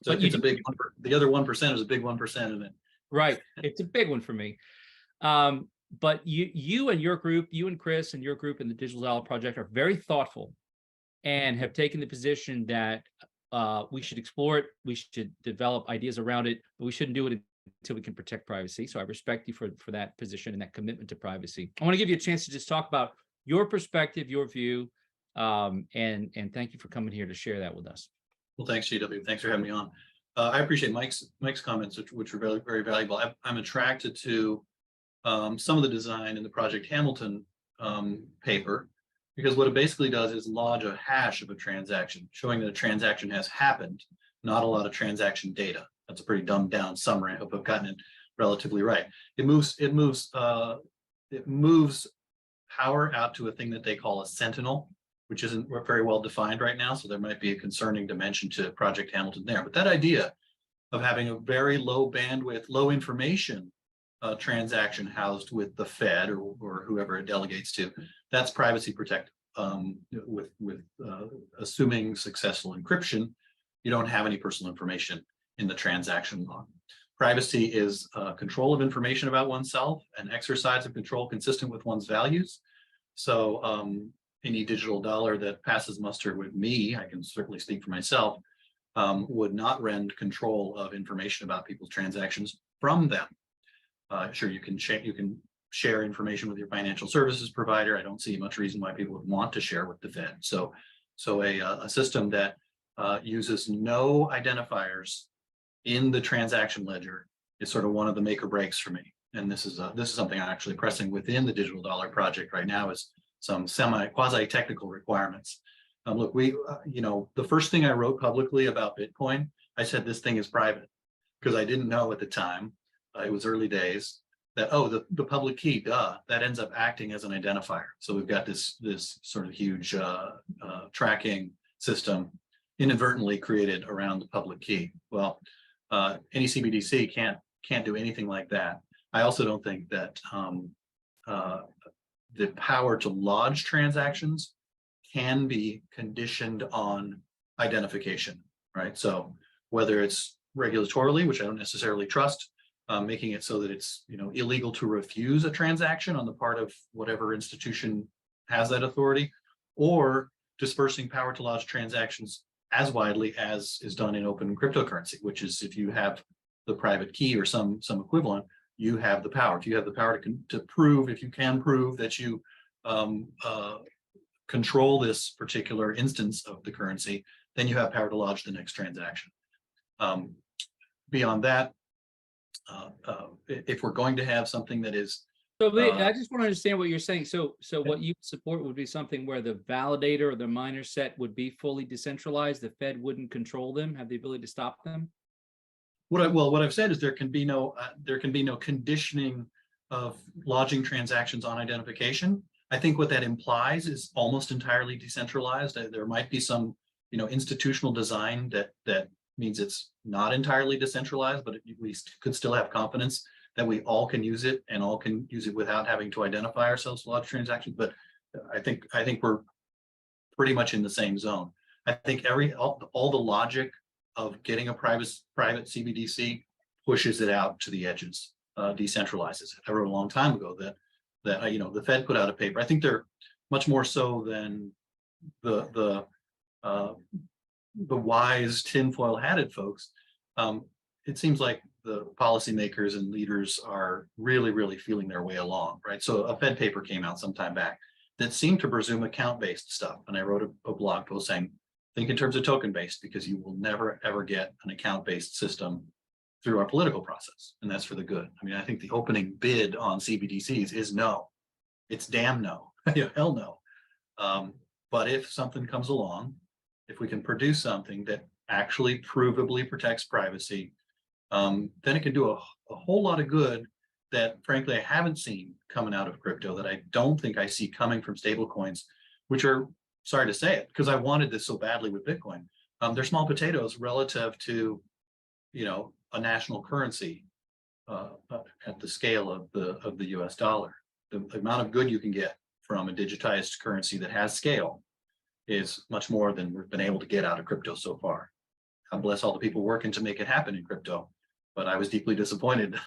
So it's a big one. The other 1% is a big 1%, isn't it? Right. It's a big one for me. But you and your group, you and Chris and your group in the Digital Dollar Project are very thoughtful and have taken the position that we should explore it, we should develop ideas around it, but we shouldn't do it until we can protect privacy. So I respect you for that position and that commitment to privacy. I want to give you a chance to just talk about your perspective, your view, and thank you for coming here to share that with us. Well, thanks, JW. Thanks for having me on. I appreciate Mike's comments, which were very, very valuable. I'm attracted to some of the design in the Project Hamilton paper, because what it basically does is lodge a hash of a transaction, showing that a transaction has happened, not a lot of transaction data. That's a pretty dumbed down summary. I hope I've gotten it relatively right. It moves power out to a thing that they call a sentinel, which isn't very well defined right now. So there might be a concerning dimension to Project Hamilton there. But that idea of having a very low bandwidth, low information transaction housed with the Fed or whoever it delegates to, that's privacy protected. With assuming successful encryption, you don't have any personal information in the transaction log. Privacy is control of information about oneself and exercise of control consistent with one's values. So any digital dollar that passes muster with me, I can certainly speak for myself, would not rend control of information about people's transactions from them. Sure, you can share information with your financial services provider. I don't see much reason why people would want to share with the Fed. So a system that uses no identifiers in the transaction ledger is sort of one of the make or breaks for me. And this is something I'm actually pressing within the digital dollar project right now, is some quasi technical requirements. Look, the first thing I wrote publicly about Bitcoin, I said this thing is private, because I didn't know at the time, it was early days, that, oh, the public key, that ends up acting as an identifier. So we've got this sort of huge tracking system inadvertently created around the public key. Well, any CBDC can't do anything like that. I also don't think that the power to lodge transactions can be conditioned on identification, right? So whether it's regulatorily, which I don't necessarily trust, making it so that it's illegal to refuse a transaction on the part of whatever institution has that authority, or dispersing power to lodge transactions as widely as is done in open cryptocurrency, which is if you have the private key or some equivalent, you have the power. If you have the power to prove, if you can prove that you control this particular instance of the currency, then you have power to lodge the next transaction. Beyond that, if we're going to have something that is I just want to understand what you're saying. So what you support would be something where the validator or the miner set would be fully decentralized. The Fed wouldn't control them, have the ability to stop them. What I've said is there can be no conditioning of lodging transactions on identification. I think what that implies is almost entirely decentralized. There might be some institutional design that means it's not entirely decentralized, but we could still have confidence that we all can use it and all can use it without having to identify ourselves to lodge transactions. But I think we're pretty much in the same zone. I think all the logic of getting a private CBDC pushes it out to the edges, decentralizes it. I wrote a long time ago that the Fed put out a paper. I think they're much more so than the wise tinfoil hatted folks. It seems like the policymakers and leaders are really, really feeling their way along, right? So a Fed paper came out some time back that seemed to presume account-based stuff. And I wrote a blog post saying, think in terms of token-based, because you will never, ever get an account-based system through our political process. And that's for the good. I mean, I think the opening bid on CBDCs is no. It's damn no. Hell no. But if something comes along, if we can produce something that actually provably protects privacy, then it can do a whole lot of good that, frankly, I haven't seen coming out of crypto, that I don't think I see coming from stablecoins, which are, sorry to say it, because I wanted this so badly with Bitcoin. They're small potatoes relative to, a national currency at the scale of the US dollar. The amount of good you can get from a digitized currency that has scale is much more than we've been able to get out of crypto so far. God bless all the people working to make it happen in crypto, but I was deeply disappointed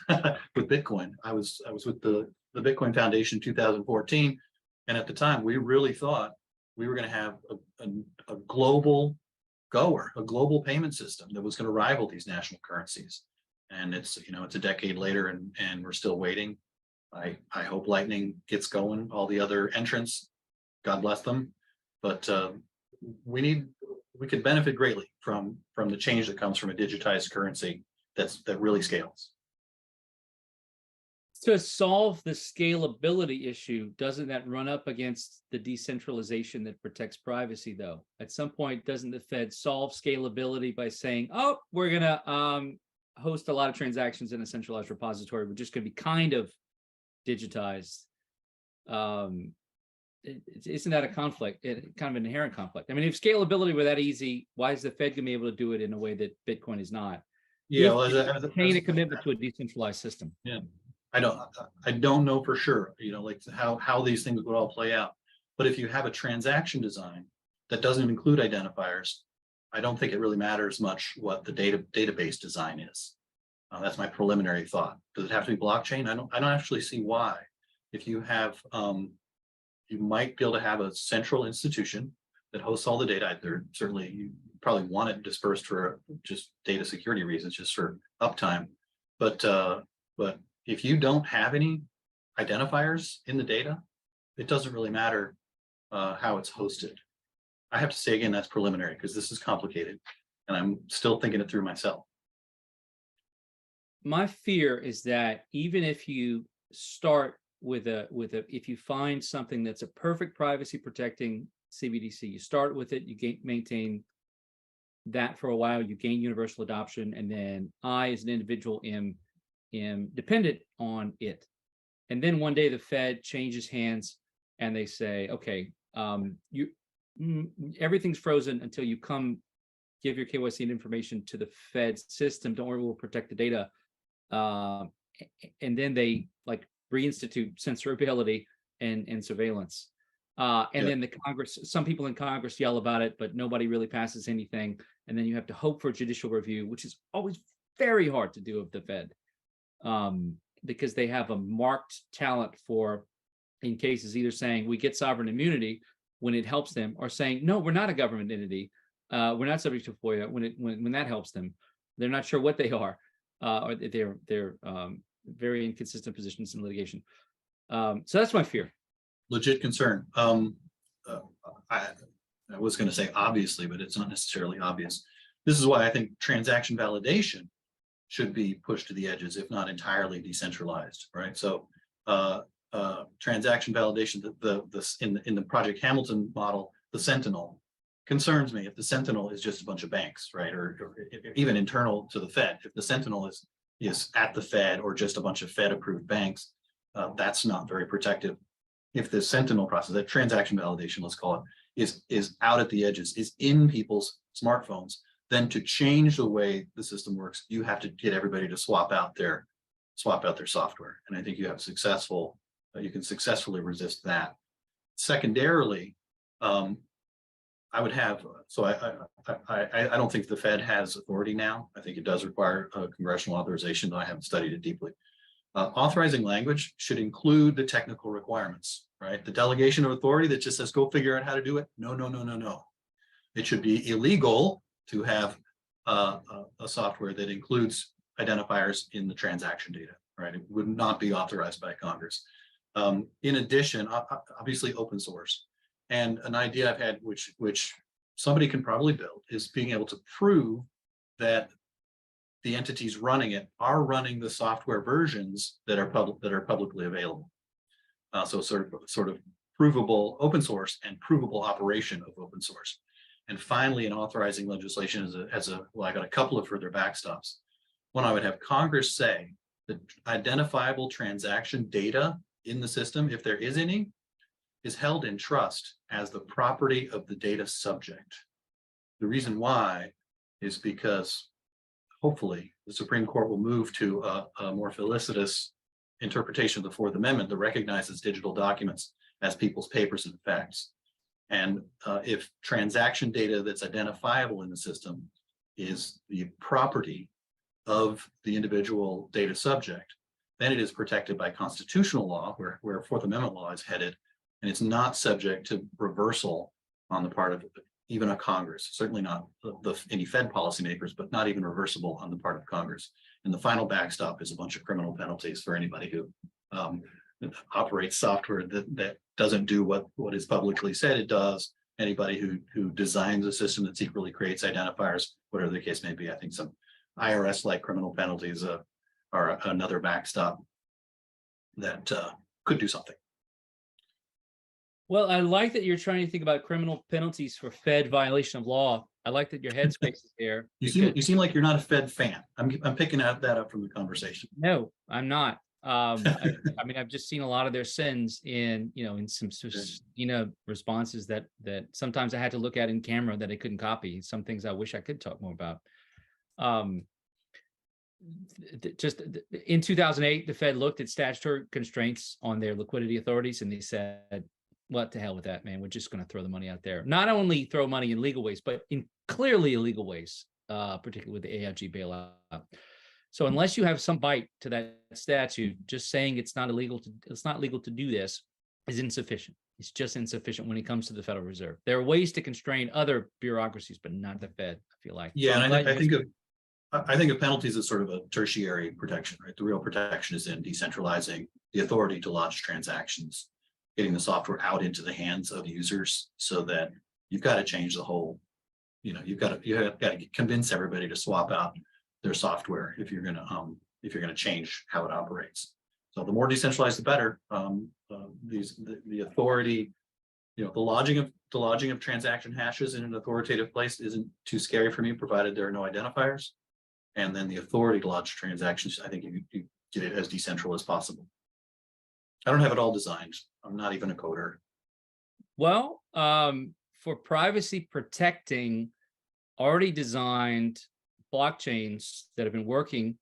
with Bitcoin. I was with the Bitcoin Foundation in 2014, and at the time we really thought we were going to have a global goer, a global payment system that was going to rival these national currencies. And it's a decade later, and we're still waiting. I hope Lightning gets going. All the other entrants, God bless them, but we could benefit greatly from the change that comes from a digitized currency that really scales. To solve the scalability issue, doesn't that run up against the decentralization that protects privacy, though? At some point, doesn't the Fed solve scalability by saying, oh, we're going to host a lot of transactions in a centralized repository. We're just going to be kind of digitized. Isn't that a conflict? Kind of an inherent conflict. I mean, if scalability were that easy, why is the Fed going to be able to do it in a way that Bitcoin is not? Yeah, Paying a commitment to a decentralized system. Yeah, I don't know for sure, like how these things would all play out. But if you have a transaction design that doesn't include identifiers, I don't think it really matters much what the database design is. That's my preliminary thought. Does it have to be blockchain? I don't actually see why. If you have you might be able to have a central institution that hosts all the data. There certainly, you probably want it dispersed for just data security reasons, just for uptime. But if you don't have any identifiers in the data, it doesn't really matter how it's hosted. I have to say again, that's preliminary because this is complicated and I'm still thinking it through myself. My fear is that even if you start with if you find something that's a perfect privacy protecting CBDC, you start with it, you maintain that for a while, you gain universal adoption, and then I, as an individual, am dependent on it. And then one day the Fed changes hands and they say, okay, everything's frozen until you come give your KYC and information to the Fed system. Don't worry, we'll protect the data. And then they like reinstitute censorability and surveillance. And then the Congress, some people in Congress yell about it, but nobody really passes anything. And then you have to hope for judicial review, which is always very hard to do of the Fed, because they have a marked talent for, in cases, either saying we get sovereign immunity when it helps them, or saying, no, we're not a government entity. We're not subject to FOIA when that helps them. They're not sure what they are, or they're very inconsistent positions in litigation. So that's my fear. Legit concern. I was going to say obviously, but it's not necessarily obvious. This is why I think transaction validation should be pushed to the edges, if not entirely decentralized, right? So transaction validation, in the Project Hamilton model, the Sentinel concerns me. If the Sentinel is just a bunch of banks, right, or even internal to the Fed, if the Sentinel is at the Fed or just a bunch of Fed-approved banks, that's not very protective. If the Sentinel process, that transaction validation, let's call it, is out at the edges, is in people's smartphones, then to change the way the system works, you have to get everybody to swap out their software. And I think you can successfully resist that. Secondarily, I would have, so I don't think the Fed has authority now. I think it does require a congressional authorization, though I haven't studied it deeply. Authorizing language should include the technical requirements, right? The delegation of authority that just says, go figure out how to do it. No. It should be illegal to have a software that includes identifiers in the transaction data, right? It would not be authorized by Congress. In addition, obviously open source. And an idea I've had, which somebody can probably build, is being able to prove that the entities running it are running the software versions that are publicly available. So sort of provable open source and provable operation of open source. And finally, in authorizing legislation well, I got a couple of further backstops. One, I would have Congress say that identifiable transaction data in the system, if there is any, is held in trust as the property of the data subject. The reason why is because hopefully the Supreme Court will move to a more felicitous interpretation of the Fourth Amendment that recognizes digital documents as people's papers and facts. And if transaction data that's identifiable in the system is the property of the individual data subject, then it is protected by constitutional law, where Fourth Amendment law is headed, and it's not subject to reversal on the part of even a Congress, certainly not any Fed policymakers, but not even reversible on the part of Congress. And the final backstop is a bunch of criminal penalties for anybody who operates software that doesn't do what is publicly said it does. Anybody who designs a system that secretly creates identifiers, whatever the case may be. I think some IRS-like criminal penalties are another backstop that could do something. Well, I like that you're trying to think about criminal penalties for Fed violation of law. I like that your headspace is there. You seem like you're not a Fed fan. I'm picking that up from the conversation. No, I'm not. I mean, I've just seen a lot of their sins in some responses that sometimes I had to look at in camera that I couldn't copy. Some things I wish I could talk more about. Just in 2008, the Fed looked at statutory constraints on their liquidity authorities, and they said, what the hell with that, man? We're just going to throw the money out there. Not only throw money in legal ways, but in clearly illegal ways, particularly with the AIG bailout. So unless you have some bite to that statute, just saying it's not legal to do this is insufficient. is just insufficient when it comes to the Federal Reserve. There are ways to constrain other bureaucracies, but not the Fed, I feel like. So Yeah, I'm and glad I you think guys- of, I think of penalties as sort of a tertiary protection, right? The real protection is in decentralizing the authority to launch transactions, getting the software out into the hands of users so that you've got to change the whole, you've got to convince everybody to swap out their software if you're gonna change how it operates. So the more decentralized, the better. The authority, the lodging of transaction hashes in an authoritative place isn't too scary for me, provided there are no identifiers. And then the authority to lodge transactions, I think you get it as decentral as possible. I don't have it all designed. I'm not even a coder. Well, for privacy protecting already designed blockchains that have been working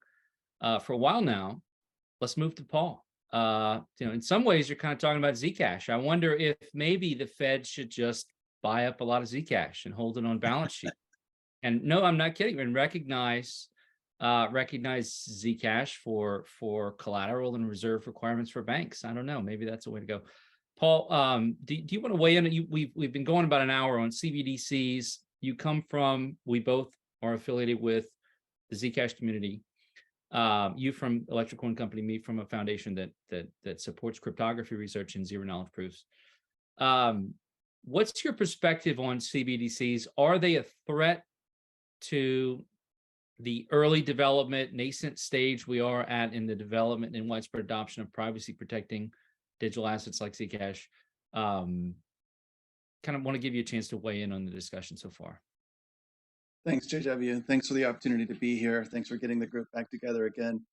for a while now, let's move to Paul. In some ways, you're kind of talking about Zcash. I wonder if maybe the Fed should just buy up a lot of Zcash and hold it on balance sheet. And no, I'm not kidding. And recognize Zcash for collateral and reserve requirements for banks. I don't know. Maybe that's a way to go. Paul, do you want to weigh in? We've been going about an hour on CBDCs. We both are affiliated with the Zcash community. You from Electric Coin Company, me from a foundation that supports cryptography research and zero knowledge proofs. What's your perspective on CBDCs? Are they a threat to the early development, nascent stage we are at in the development and widespread adoption of privacy protecting digital assets like Zcash? Kind of want to give you a chance to weigh in on the discussion so far. Thanks, JW. Thanks for the opportunity to be here. Thanks for getting the group back together again.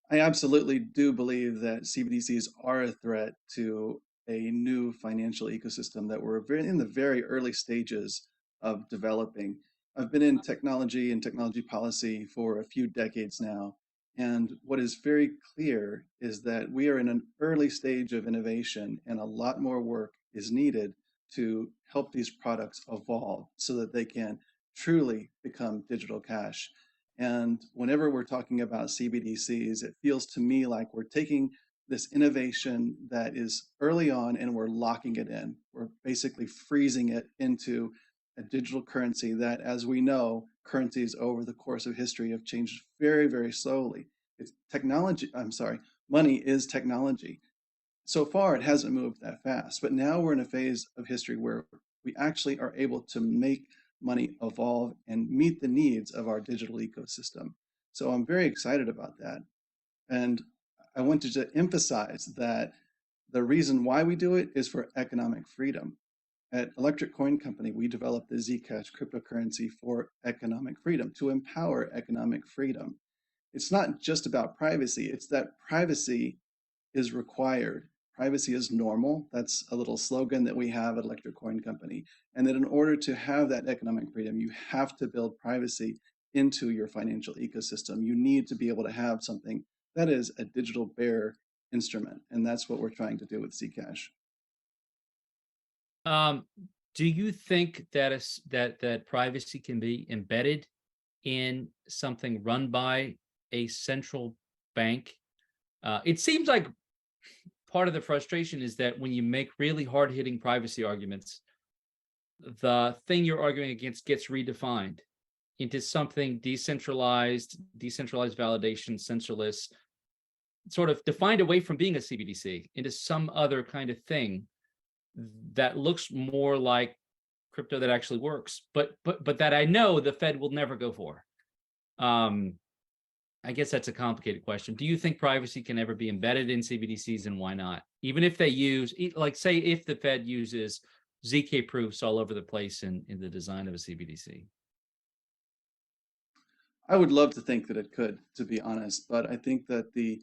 I absolutely do believe that CBDCs are a threat to a new financial ecosystem that we're in the very early stages of developing. I've been in technology and technology policy for a few decades now. And what is very clear is that we are in an early stage of innovation, and a lot more work is needed to help these products evolve so that they can truly become digital cash. And whenever we're talking about CBDCs, it feels to me like we're taking this innovation that is early on and we're locking it in. We're basically freezing it into a digital currency that, as we know, currencies over the course of history have changed very, very slowly. It's technology, money is technology. So far, it hasn't moved that fast, but now we're in a phase of history where we actually are able to make money evolve and meet the needs of our digital ecosystem. So I'm very excited about that. And I wanted to emphasize that the reason why we do it is for economic freedom. At Electric Coin Company, we developed the Zcash cryptocurrency for economic freedom, to empower economic freedom. It's not just about privacy, it's that privacy is required. Privacy is normal. That's a little slogan that we have at Electric Coin Company. And that in order to have that economic freedom, you have to build privacy into your financial ecosystem. You need to be able to have something that is a digital bearer instrument. And that's what we're trying to do with Zcash. Do you think that that privacy can be embedded in something run by a central bank? It seems like part of the frustration is that when you make really hard-hitting privacy arguments, the thing you're arguing against gets redefined into something decentralized validation, sensorless, sort of defined away from being a CBDC into some other kind of thing that looks more like crypto that actually works, but that I know the Fed will never go for. I guess that's a complicated question. Do you think privacy can ever be embedded in CBDCs, and why not? Even if they use, like, say, if the Fed uses ZK proofs all over the place in the design of a CBDC? I would love to think that it could, to be honest, but I think that the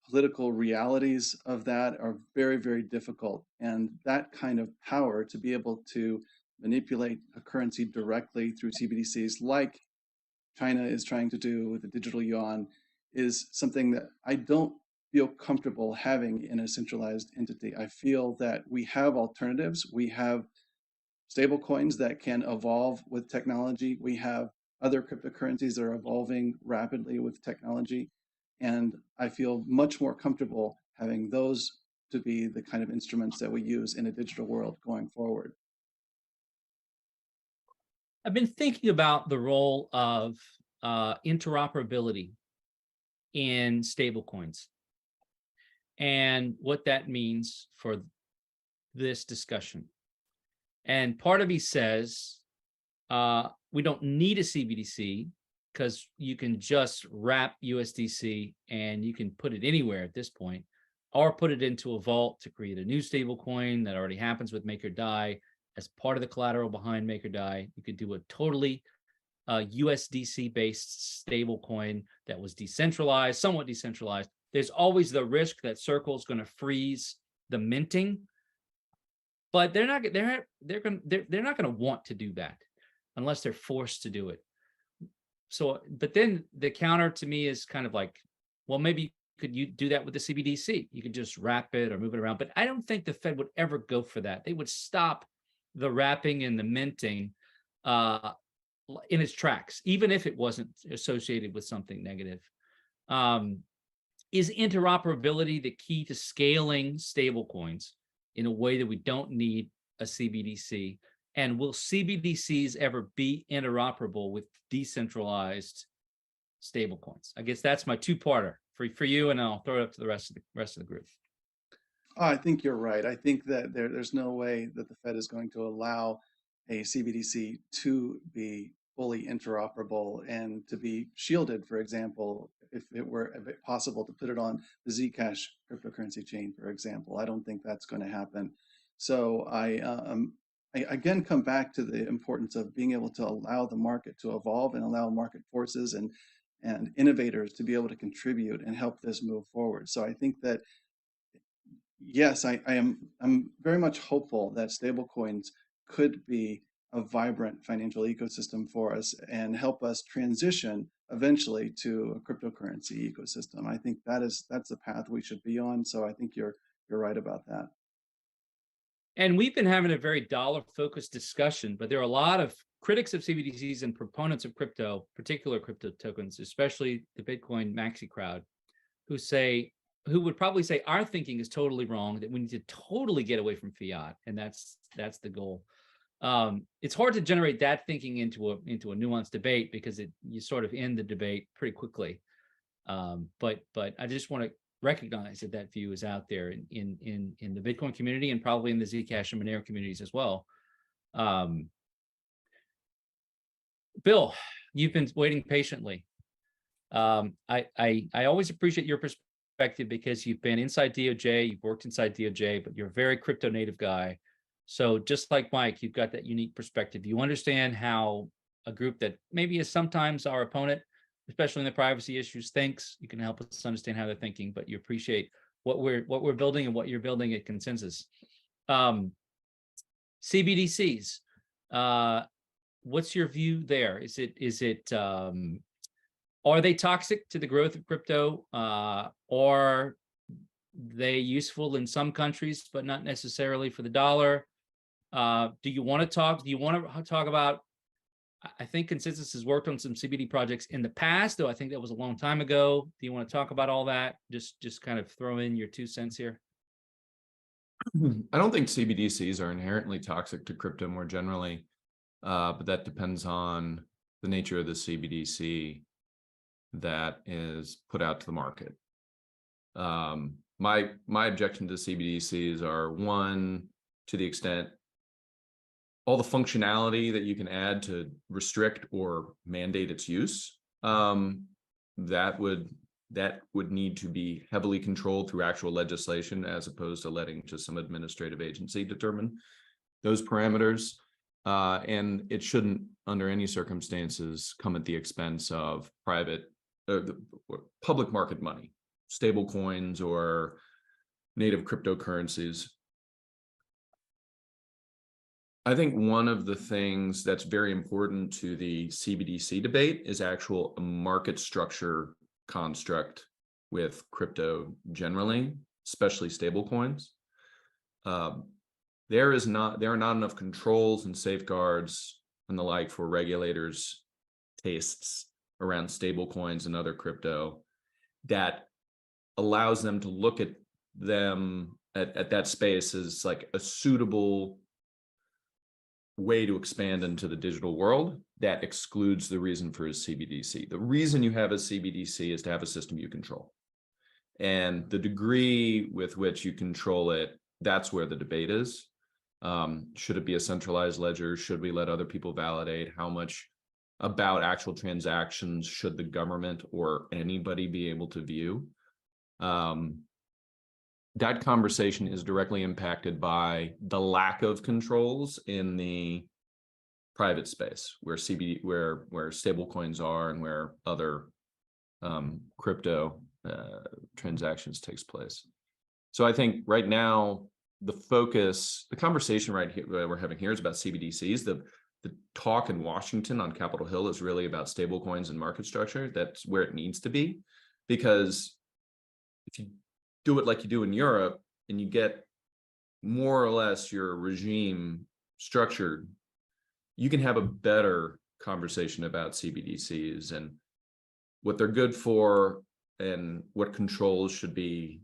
political realities of that are very, very difficult. And that kind of power to be able to manipulate a currency directly through CBDCs, like China is trying to do with the digital yuan, is something that I don't feel comfortable having in a centralized entity. I feel that we have alternatives. We have stable coins that can evolve with technology. We have other cryptocurrencies that are evolving rapidly with technology. And I feel much more comfortable having those to be the kind of instruments that we use in a digital world going forward. I've been thinking about the role of interoperability in stablecoins and what that means for this discussion. And part of me says we don't need a CBDC because you can just wrap USDC and you can put it anywhere at this point, or put it into a vault to create a new stable coin that already happens with MakerDAI as part of the collateral behind MakerDAI. You could do a totally USDC based stable coin that was decentralized, somewhat decentralized. There's always the risk that Circle is going to freeze the minting, but they're not going to want to do that unless they're forced to do it. So, but then the counter to me is kind of like, well, maybe could you do that with the CBDC? You could just wrap it or move it around. But I don't think the Fed would ever go for that. They would stop the wrapping and the minting in its tracks, even if it wasn't associated with something negative. Is interoperability the key to scaling stablecoins in a way that we don't need a CBDC? And will CBDCs ever be interoperable with decentralized stablecoins? I guess that's my two-parter for you, and I'll throw it up to the rest of the group. I think you're right. I think that there's no way that the Fed is going to allow a CBDC to be fully interoperable and to be shielded, for example, if it were possible to put it on the Zcash cryptocurrency chain, for example. I don't think that's going to happen. So I again come back to the importance of being able to allow the market to evolve and allow market forces and innovators to be able to contribute and help this move forward. So I think that, yes, I'm very much hopeful that stablecoins could be a vibrant financial ecosystem for us and help us transition eventually to a cryptocurrency ecosystem. I think that's the path we should be on. So I think you're right about that. And we've been having a very dollar-focused discussion, but there are a lot of critics of CBDCs and proponents of crypto, particular crypto tokens, especially the Bitcoin maxi crowd, who would probably say our thinking is totally wrong, that we need to totally get away from fiat, and that's the goal. It's hard to generate that thinking into a nuanced debate because you sort of end the debate pretty quickly. But I just want to recognize that view is out there in the Bitcoin community and probably in the Zcash and Monero communities as well. Bill, you've been waiting patiently. I always appreciate your perspective because you've been inside DOJ, you've worked inside DOJ, but you're a very crypto native guy. So just like Mike, you've got that unique perspective. You understand how a group that maybe is sometimes our opponent, especially in the privacy issues, thinks. You can help us understand how they're thinking, but you appreciate what we're building and what you're building at Consensus. CBDCs. What's your view there? Are they toxic to the growth of crypto? Are they useful in some countries, but not necessarily for the dollar? Do you want to talk about, I think Consensus has worked on some CBD projects in the past, though I think that was a long time ago. Do you want to talk about all that? Just kind of throw in your 2 cents here. I don't think CBDCs are inherently toxic to crypto more generally, but that depends on the nature of the CBDC that is put out to the market. My objection to CBDCs are, one, to the extent all the functionality that you can add to restrict or mandate its use, that would need to be heavily controlled through actual legislation as opposed to letting just some administrative agency determine those parameters. And it shouldn't, under any circumstances, come at the expense of private or public market money, stable coins or native cryptocurrencies. I think one of the things that's very important to the CBDC debate is actual market structure construct with crypto generally, especially stable coins. There are not enough controls and safeguards and the like for regulators' tastes around stable coins and other crypto that allows them to look at them at that space as like a suitable way to expand into the digital world that excludes the reason for a CBDC. The reason you have a CBDC is to have a system you control. And the degree with which you control it, that's where the debate is. Should it be a centralized ledger? Should we let other people validate? How much about actual transactions should the government or anybody be able to view? That conversation is directly impacted by the lack of controls in the private space where where stable coins are and where other crypto transactions takes place. So I think right now the conversation right here that we're having here is about CBDCs. The talk in Washington on Capitol Hill is really about stable coins and market structure. That's where it needs to be, because if you do it like you do in Europe and you get more or less your regime structured, you can have a better conversation about CBDCs and what they're good for and what controls should be,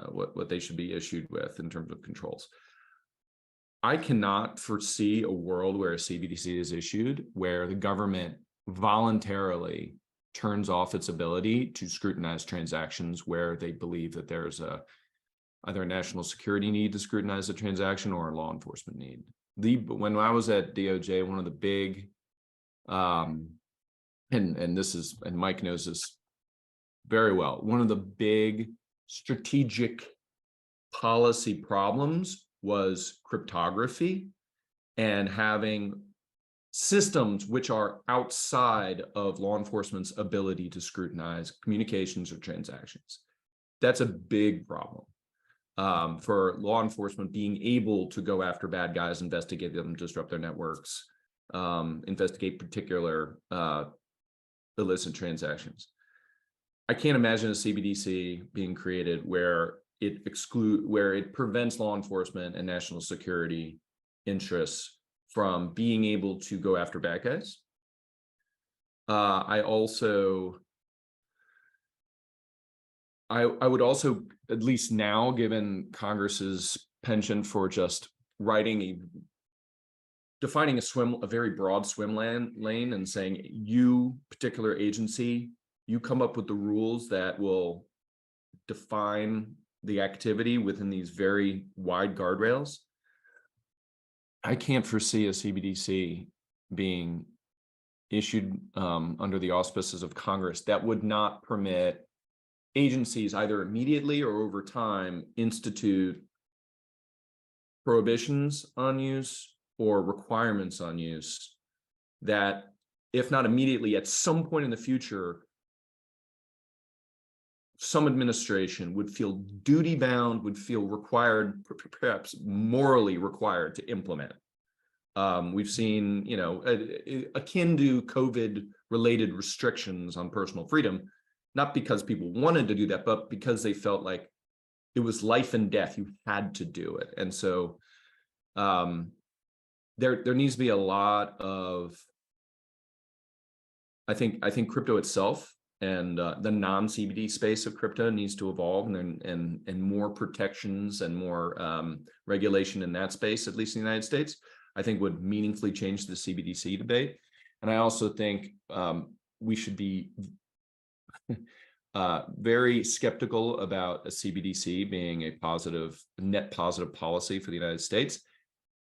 what they should be issued with in terms of controls. I cannot foresee a world where a CBDC is issued where the government voluntarily turns off its ability to scrutinize transactions where they believe that there's either a national security need to scrutinize the transaction or a law enforcement need. When I was at DOJ, one of the big, and Mike knows this very well, one of the big strategic policy problems was cryptography and having systems which are outside of law enforcement's ability to scrutinize communications or transactions. That's a big problem for law enforcement being able to go after bad guys, investigate them, disrupt their networks, investigate particular illicit transactions. I can't imagine a CBDC being created where it prevents law enforcement and national security interests from being able to go after bad guys. I would also, at least now, given Congress's penchant for just defining a very broad swim lane and saying, you particular agency, you come up with the rules that will define the activity within these very wide guardrails. I can't foresee a CBDC being issued under the auspices of Congress that would not permit agencies either immediately or over time institute prohibitions on use or requirements on use that, if not immediately, at some point in the future, some administration would feel duty-bound, would feel required, perhaps morally required to implement. We've seen, akin to COVID-related restrictions on personal freedom, not because people wanted to do that, but because they felt like it was life and death. You had to do it. And so there needs to be a lot of, I think crypto itself and the non-CBD space of crypto needs to evolve, and more protections and more regulation in that space, at least in the United States, I think would meaningfully change the CBDC debate. And I also think we should be very skeptical about a CBDC being a net positive policy for the United States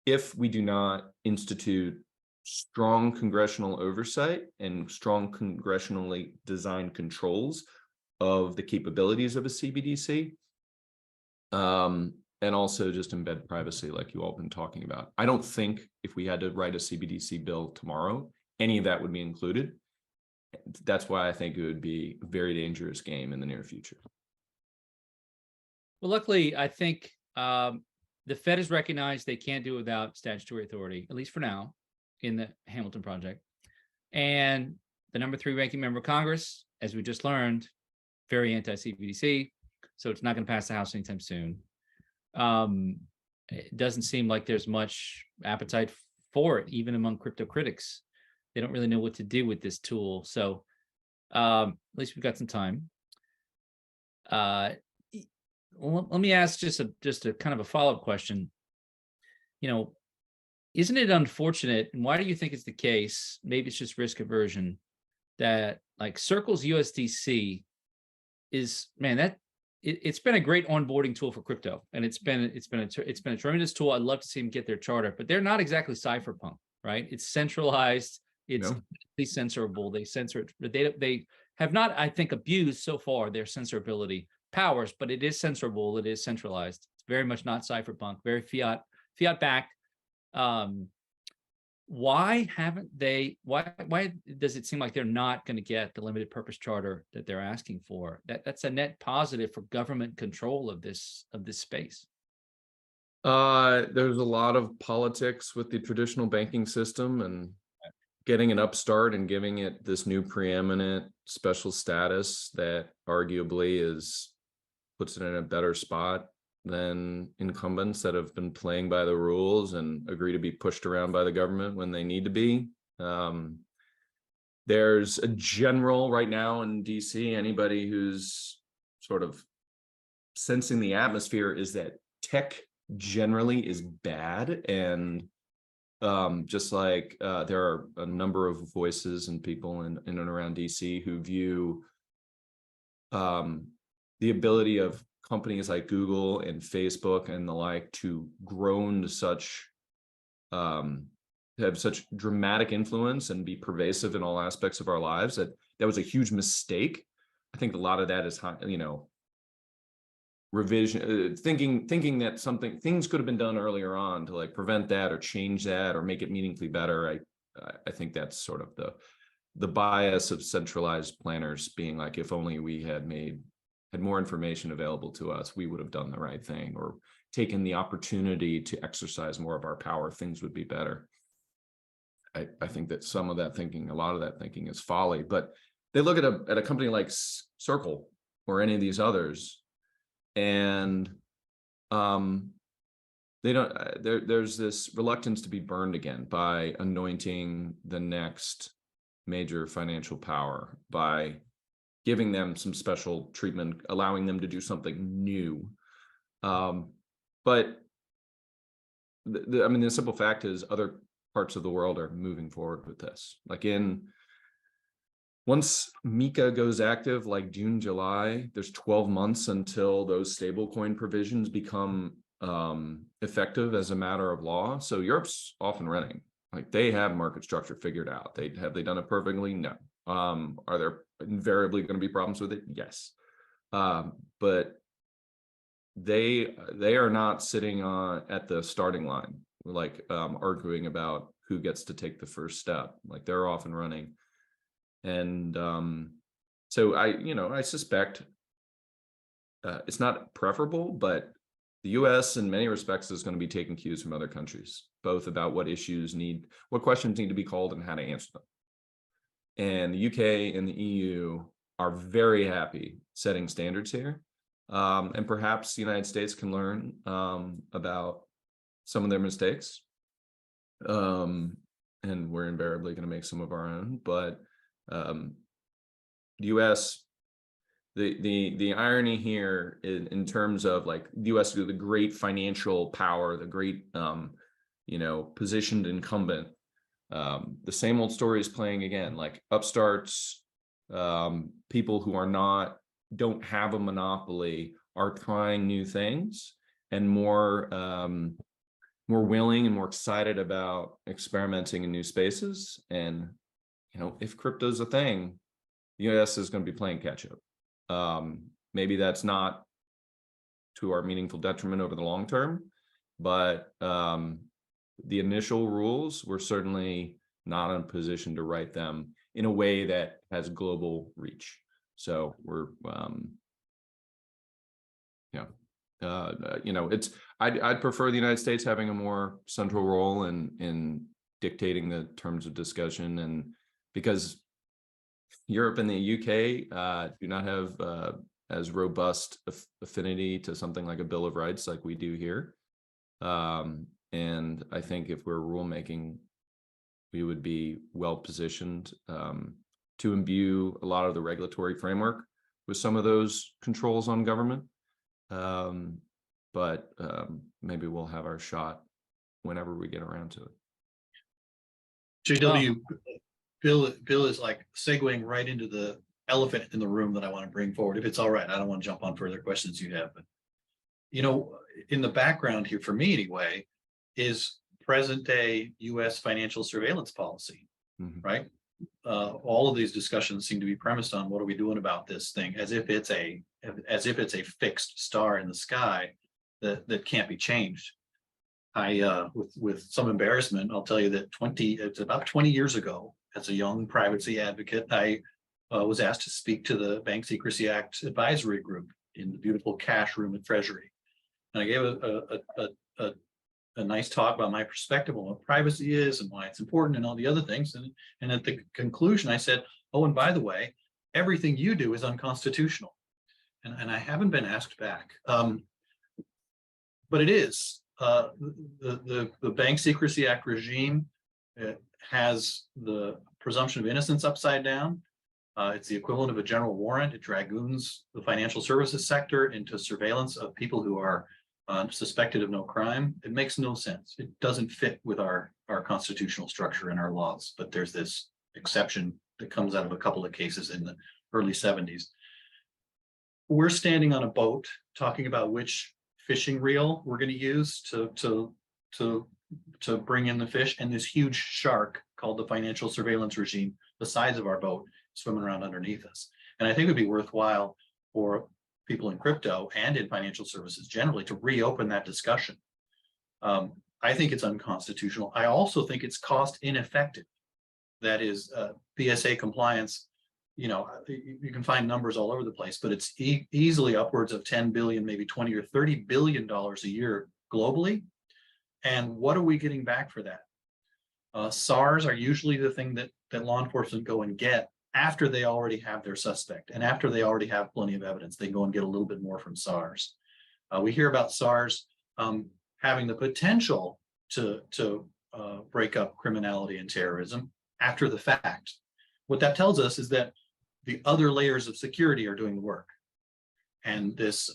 if we do not institute strong congressional oversight and strong congressionally designed controls of the capabilities of a CBDC, and also just embed privacy like you all been talking about. I don't think if we had to write a CBDC bill tomorrow, any of that would be included. That's why I think it would be a very dangerous game in the near future. Well, luckily, I think the Fed has recognized they can't do it without statutory authority, at least for now, in the Hamilton Project. And the number 3 ranking member of Congress, as we just learned, very anti-CBDC, so it's not going to pass the House anytime soon. It doesn't seem like there's much appetite for it, even among crypto critics. They don't really know what to do with this tool. So at least we've got some time. let me ask just a kind of a follow-up question. You know, isn't it unfortunate, and why do you think it's the case? Maybe it's just risk aversion that like Circle's USDC is, man, that it's been a great onboarding tool for crypto, and it's been a tremendous tool. I'd love to see them get their charter, but they're not exactly cypherpunk, right? It's centralized, it's No. censorable. They censor it, but they have not, I think, abused so far their censorability powers, but it is censorable. It is centralized. It's very much not cypherpunk, very fiat backed. Why haven't they, why does it seem like they're not going to get the limited purpose charter that they're asking for? That's a net positive for government control of this space. There's a lot of politics with the traditional banking system, and getting an upstart and giving it this new preeminent special status that arguably puts it in a better spot than incumbents that have been playing by the rules and agree to be pushed around by the government when they need to be. There's a general right now in DC, anybody who's sort of sensing the atmosphere is that tech generally is bad. And just like there are a number of voices and people in and around DC who view the ability of companies like Google and Facebook and the like to grow into such have such dramatic influence and be pervasive in all aspects of our lives that was a huge mistake. I think a lot of that is, you know, revision, thinking that things could have been done earlier on to like prevent that or change that or make it meaningfully better. I think that's sort of the bias of centralized planners being like, if only we had more information available to us, we would have done the right thing or taken the opportunity to exercise more of our power, things would be better. I think that some of that thinking, a lot of that thinking is folly, but they look at a company like Circle or any of these others, and they don't, there's this reluctance to be burned again by anointing the next major financial power, by giving them some special treatment, allowing them to do something new. But I mean, the simple fact is other parts of the world are moving forward with this. Like once MiCA goes active, like June, July, there's 12 months until those stablecoin provisions become effective as a matter of law. So Europe's off and running. Like they have market structure figured out. Have they done it perfectly? No. Are there invariably going to be problems with it? Yes. But they are not sitting at the starting line, like arguing about who gets to take the first step. Like they're off and running. And so I suspect it's not preferable, but the US in many respects is going to be taking cues from other countries, both about what questions need to be called and how to answer them. And the UK and the EU are very happy setting standards here. And perhaps the United States can learn about some of their mistakes. And we're invariably going to make some of our own. But the US, the irony here in terms of like the US, the great financial power, the great positioned incumbent. The same old story is playing again, like upstarts, people who don't have a monopoly are trying new things and more willing and more excited about experimenting in new spaces. And, if crypto's a thing, the US is going to be playing catch up. Maybe that's not to our meaningful detriment over the long term, but the initial rules, we're certainly not in a position to write them in a way that has global reach. So we're, I'd prefer the United States having a more central role in dictating the terms of discussion, and because Europe and the UK do not have as robust affinity to something like a Bill of Rights like we do here. And I think if we're rulemaking, we would be well positioned to imbue a lot of the regulatory framework with some of those controls on government. But maybe we'll have our shot whenever we get around to it. JW, Bill is like segueing right into the elephant in the room that I want to bring forward. If it's all right, I don't want to jump on further questions you have, but in the background here, for me anyway, is present day US financial surveillance policy, Mhm. right? All of these discussions seem to be premised on what are we doing about this thing, as if it's a fixed star in the sky that can't be changed. With some embarrassment, I'll tell you that it's about 20 years ago, as a young privacy advocate, I was asked to speak to the Bank Secrecy Act advisory group in the beautiful cash room at Treasury. And I gave a nice talk about my perspective on what privacy is and why it's important and all the other things. And at the conclusion, I said, oh, and by the way, everything you do is unconstitutional. And I haven't been asked back. But it is. The Bank Secrecy Act regime has the presumption of innocence upside down. It's the equivalent of a general warrant. It dragoons the financial services sector into surveillance of people who are suspected of no crime. It makes no sense. It doesn't fit with our constitutional structure and our laws. But there's this exception that comes out of a couple of cases in the early 70s. We're standing on a boat talking about which fishing reel we're going to use to bring in the fish, and this huge shark called the financial surveillance regime, the size of our boat, swimming around underneath us. And I think it'd be worthwhile for people in crypto and in financial services generally to reopen that discussion. I think it's unconstitutional. I also think it's cost ineffective. That is, BSA compliance, you can find numbers all over the place, but it's easily upwards of 10 billion, maybe 20 or $30 billion a year globally. And what are we getting back for that? SARs are usually the thing that law enforcement go and get after they already have their suspect and after they already have plenty of evidence. They go and get a little bit more from SARs. We hear about SARs having the potential to break up criminality and terrorism after the fact. What that tells us is that the other layers of security are doing the work. And this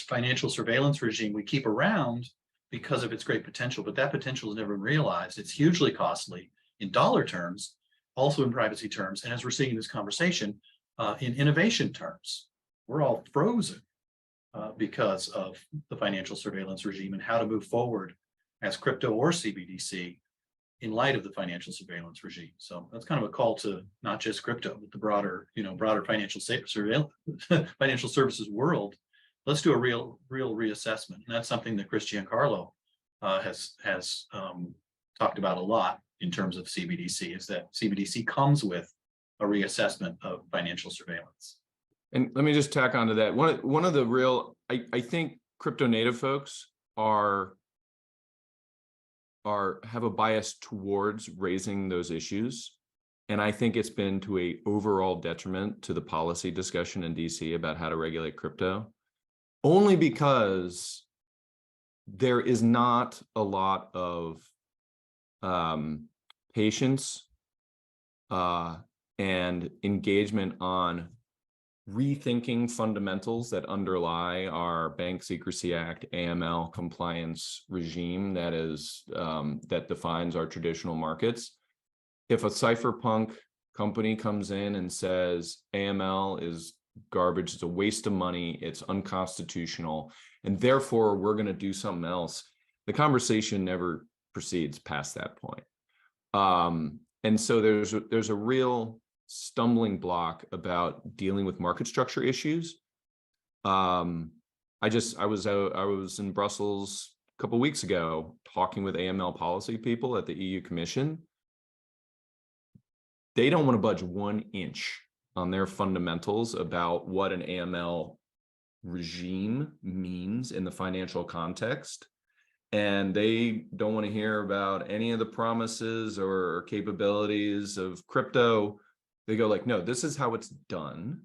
financial surveillance regime we keep around because of its great potential, but that potential has never been realized. It's hugely costly in dollar terms, also in privacy terms, and as we're seeing in this conversation, in innovation terms. We're all frozen because of the financial surveillance regime and how to move forward as crypto or CBDC in light of the financial surveillance regime. So that's kind of a call to not just crypto, but the broader financial surveillance, financial services world. Let's do a real reassessment. And that's something that Chris Giancarlo has talked about a lot in terms of CBDC, is that CBDC comes with a reassessment of financial surveillance. And let me just tack onto that. One of the real, I think crypto native folks have a bias towards raising those issues. And I think it's been to a overall detriment to the policy discussion in DC about how to regulate crypto, only because there is not a lot of patience and engagement on rethinking fundamentals that underlie our Bank Secrecy Act, AML compliance regime that is that defines our traditional markets. If a cypherpunk company comes in and says AML is garbage, it's a waste of money, it's unconstitutional, and therefore we're going to do something else, the conversation never proceeds past that point. And so there's a real stumbling block about dealing with market structure issues. I was in Brussels a couple of weeks ago talking with AML policy people at the EU Commission. They don't want to budge 1 inch on their fundamentals about what an AML regime means in the financial context. And they don't want to hear about any of the promises or capabilities of crypto. They go like, no, this is how it's done.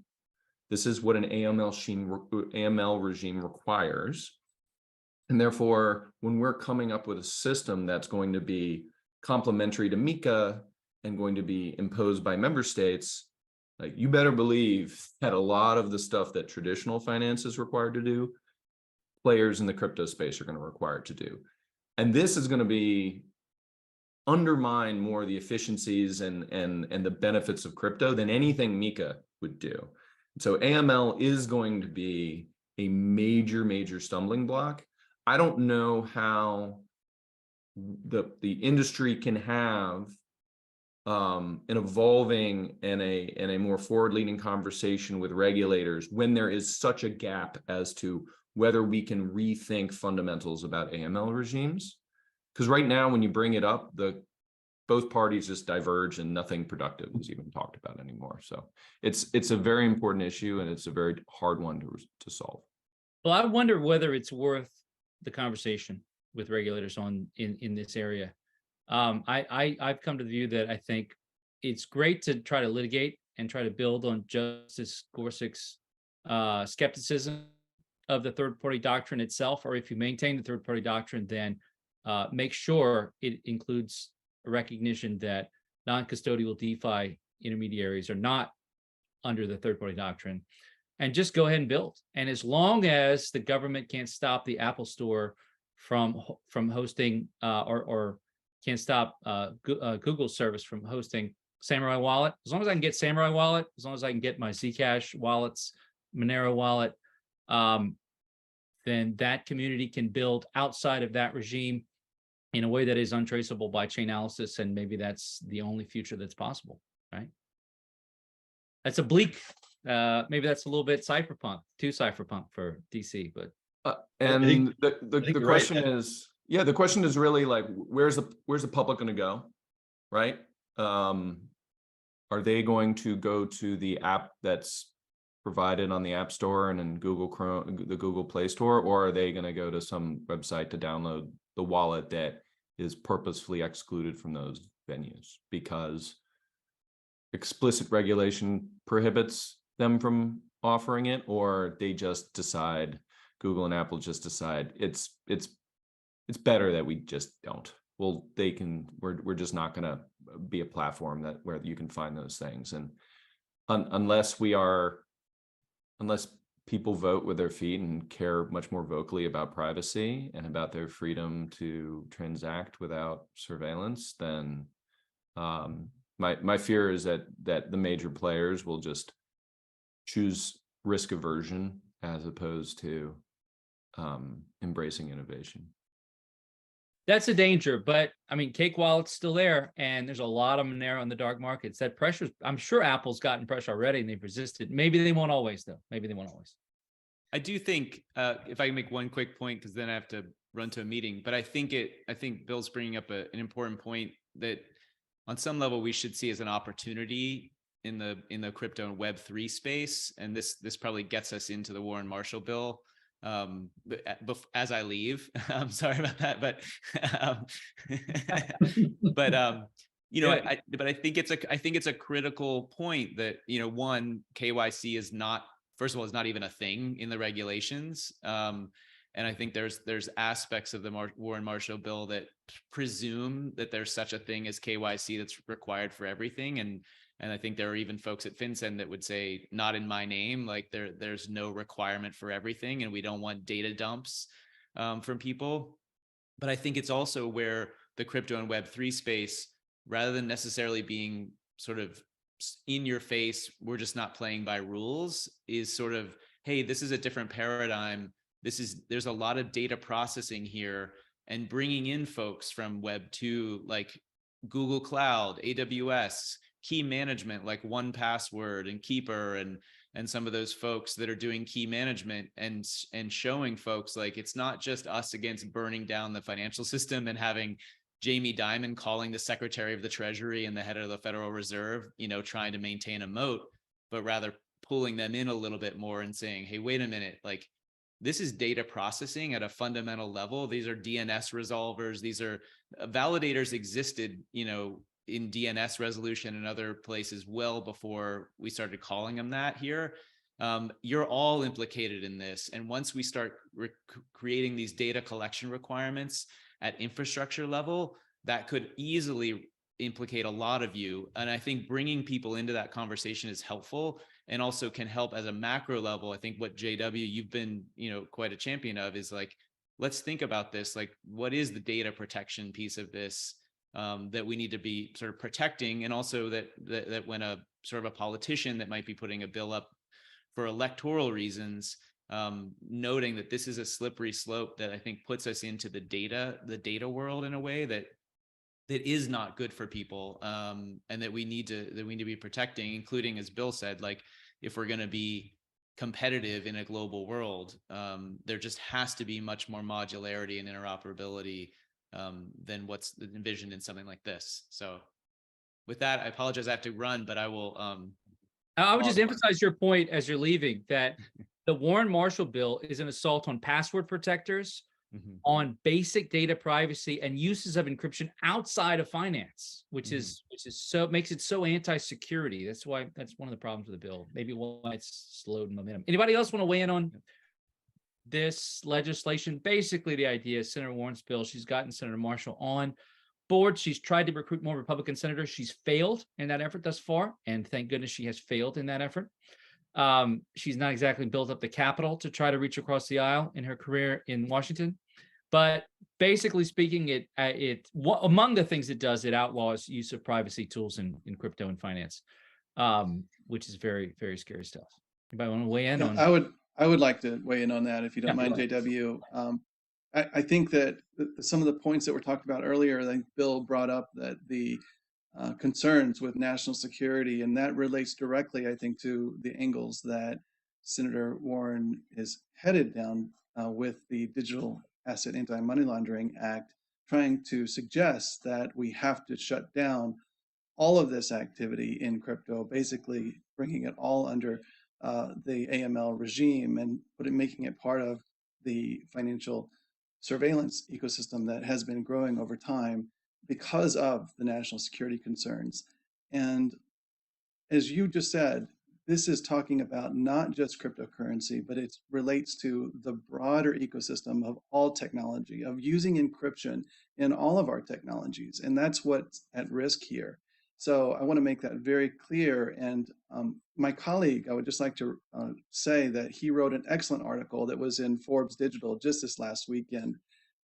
This is what an AML regime requires. And therefore, when we're coming up with a system that's going to be complementary to MiCA and going to be imposed by member states, like, you better believe that a lot of the stuff that traditional finance is required to do players in the crypto space are going to require it to do. And this is going to be undermine more the efficiencies and the benefits of crypto than anything Mika would do. So AML is going to be a major stumbling block. I don't know how the industry can have an evolving and a more forward-leaning conversation with regulators when there is such a gap as to whether we can rethink fundamentals about AML regimes. Because right now, when you bring it up, both parties just diverge and nothing productive is even talked about anymore. So it's a very important issue, and it's a very hard one to solve. Well, I wonder whether it's worth the conversation with regulators in this area. I've come to the view that I think it's great to try to litigate and try to build on Justice Gorsuch's skepticism of the third-party doctrine itself, or if you maintain the third-party doctrine, then make sure it includes a recognition that non-custodial DeFi intermediaries are not under the third-party doctrine, and just go ahead and build. And as long as the government can't stop the Apple Store from hosting or can't stop Google's service from hosting Samurai Wallet, as long as I can get Samurai Wallet, as long as I can get my Zcash wallets, Monero wallet, then that community can build outside of that regime in a way that is untraceable by Chainalysis, and maybe that's the only future that's possible, right? That's a bleak, maybe that's a little bit cypherpunk, too cypherpunk for DC, but. And the you're question right. is, yeah, the question is really like, where's the public going to go, right? Are they going to go to the app that's provided on the App Store and in Google Chrome, the Google Play Store, or are they going to go to some website to download the wallet that is purposefully excluded from those venues because explicit regulation prohibits them from offering it, or they just decide, Google and Apple just decide it's better that we just don't. Well, we're just not going to be a platform where you can find those things. And unless people vote with their feet and care much more vocally about privacy and about their freedom to transact without surveillance, then my fear is that the major players will just choose risk aversion as opposed to embracing innovation. That's a danger, but I mean, Cake Wallet's still there, and there's a lot of Monero on the dark markets. That pressure, I'm sure Apple's gotten pressure already, and they've resisted. Maybe they won't always, though. Maybe they won't always. I do think, if I can make one quick point, because then I have to run to a meeting, but I think Bill's bringing up an important point that on some level we should see as an opportunity in the crypto and Web3 space. And this probably gets us into the Warren Marshall bill. As I leave, I'm sorry about that, but I think it's a critical point that, one, KYC is not, first of all, it's not even a thing in the regulations. And I think there's aspects of the Warren Marshall bill that presume that there's such a thing as KYC that's required for everything. And I think there are even folks at FinCEN that would say, not in my name, like there's no requirement for everything, and we don't want data dumps from people. But I think it's also where the crypto and Web3 space, rather than necessarily being sort of in your face, we're just not playing by rules, is sort of, hey, this is a different paradigm. There's a lot of data processing here, and bringing in folks from Web2, like Google Cloud, AWS, key management like 1Password and Keeper and some of those folks that are doing key management and showing folks like it's not just us against burning down the financial system and having Jamie Dimon calling the Secretary of the Treasury and the head of the Federal Reserve, trying to maintain a moat, but rather pulling them in a little bit more and saying, hey, wait a minute, like this is data processing at a fundamental level. These are DNS resolvers. These are validators existed, in DNS resolution and other places well before we started calling them that here. You're all implicated in this. And once we start creating these data collection requirements at infrastructure level, that could easily implicate a lot of you. And I think bringing people into that conversation is helpful. and also can help as a macro level. I think what JW, you've been, quite a champion of, is like, let's think about this. Like, what is the data protection piece of this that we need to be sort of protecting? And also that when a sort of a politician that might be putting a bill up for electoral reasons, noting that this is a slippery slope that I think puts us into the data world in a way that is not good for people, and that we need to be protecting, including, as Bill said, like, if we're going to be competitive in a global world, there just has to be much more modularity and interoperability than what's envisioned in something like this. So with that, I apologize, I have to run, but I will. I would just pause. emphasize your point as you're leaving, that the Warren Marshall bill is an assault on password protectors, Mhm. on basic data privacy and uses of encryption outside of finance, which is so makes it so anti-security. That's one of the problems with the bill. Maybe why it's slowed in momentum. Anybody else want to weigh in on this legislation? Basically, the idea is Senator Warren's bill. She's gotten Senator Marshall on board. She's tried to recruit more Republican senators. She's failed in that effort thus far, and thank goodness she has failed in that effort. She's not exactly built up the capital to try to reach across the aisle in her career in Washington. But basically speaking, among the things it does, it outlaws use of privacy tools in crypto and finance, which is very, very scary stuff. Anybody want to weigh in on? I would like to weigh in on that, if you don't Yeah, mind, go ahead. JW. I think that some of the points that were talked about earlier, I think Bill brought up that the concerns with national security, and that relates directly, I think, to the angles that Senator Warren is headed down with the Digital Asset Anti-Money Laundering Act, trying to suggest that we have to shut down all of this activity in crypto, basically bringing it all under the AML regime and making it part of the financial surveillance ecosystem that has been growing over time because of the national security concerns. And as you just said, this is talking about not just cryptocurrency, but it relates to the broader ecosystem of all technology, of using encryption in all of our technologies. And that's what's at risk here. So I want to make that very clear. And my colleague, I would just like to say that he wrote an excellent article that was in Forbes Digital just this last weekend.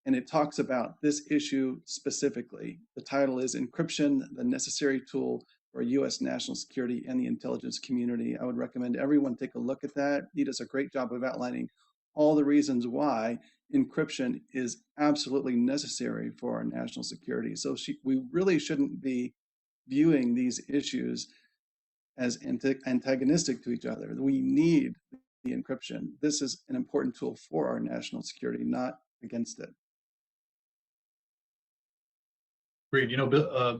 And it talks about this issue specifically. The title is Encryption, the Necessary Tool for U.S. National Security and the Intelligence Community. I would recommend everyone take a look at that. He does a great job of outlining all the reasons why encryption is absolutely necessary for our national security. So we really shouldn't be viewing these issues as antagonistic to each other. We need the encryption. This is an important tool for our national security, not against it. Agreed.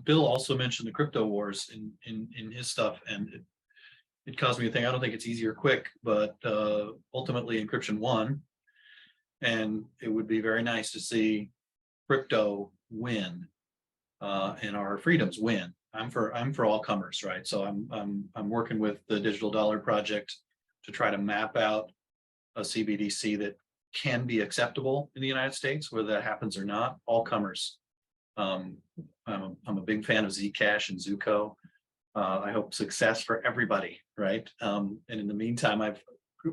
Bill also mentioned the crypto wars in his stuff, and it caused me to think, I don't think it's easy or quick, but ultimately encryption won. And it would be very nice to see crypto win and our freedoms win. I'm for all comers, right? So I'm working with the Digital Dollar Project to try to map out a CBDC that can be acceptable in the United States, whether that happens or not. All comers. I'm a big fan of Zcash and Zuko. I hope success for everybody, right? And in the meantime, I've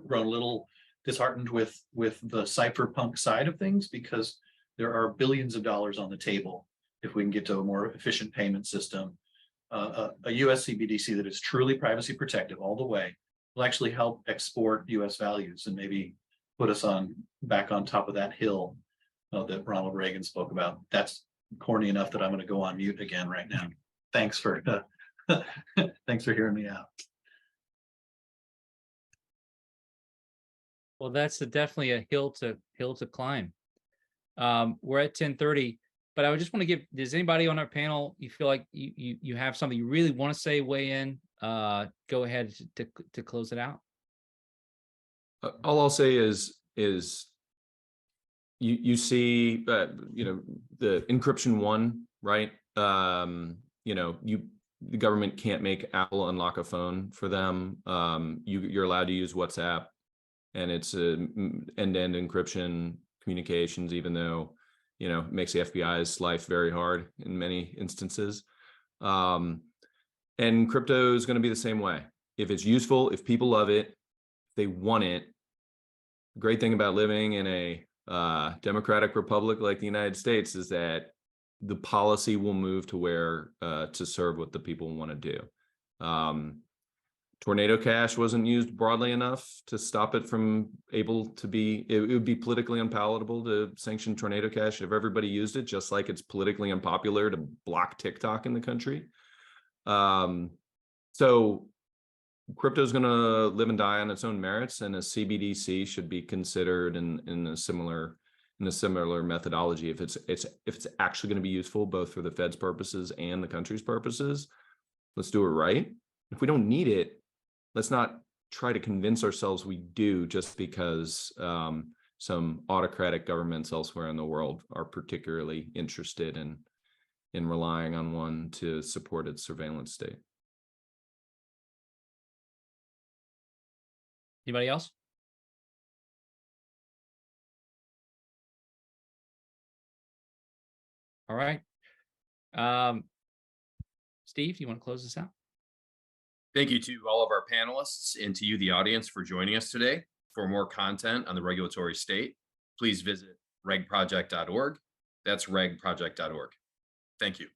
grown a little disheartened with the cypherpunk side of things, because there are billions of dollars on the table if we can get to a more efficient payment system. A US CBDC that is truly privacy protective all the way will actually help export US values and maybe put us back on top of that hill that Ronald Reagan spoke about. That's corny enough that I'm going to go on mute again right now. Thanks for thanks for hearing me out. Well, that's definitely a hill to climb. We're at 10:30, but I would just want to give, does anybody on our panel, you feel like you have something you really want to say, weigh in, go ahead to close it out? All I'll say is you see the encryption one, right? The government can't make Apple unlock a phone for them. You're allowed to use WhatsApp, and it's a end-to-end encryption communications, even though it makes the FBI's life very hard in many instances. And crypto is going to be the same way. if it's useful, if people love it, if they want it. The great thing about living in a democratic republic like the United States is that the policy will move to where to serve what the people want to do. Tornado cash wasn't used broadly enough to stop it from able to be, it would be politically unpalatable to sanction tornado cash if everybody used it, just like it's politically unpopular to block TikTok in the country. So crypto is going to live and die on its own merits, and a CBDC should be considered in a similar methodology if it's actually going to be useful both for the Fed's purposes and the country's purposes. Let's do it right. If we don't need it, let's not try to convince ourselves we do just because some autocratic governments elsewhere in the world are particularly interested in relying on one to support its surveillance state. Anybody else? All right. Steve, you want to close this out? Thank you to all of our panelists and to you, the audience, for joining us today. For more content on the regulatory state, please visit regproject.org. That's regproject.org. Thank you.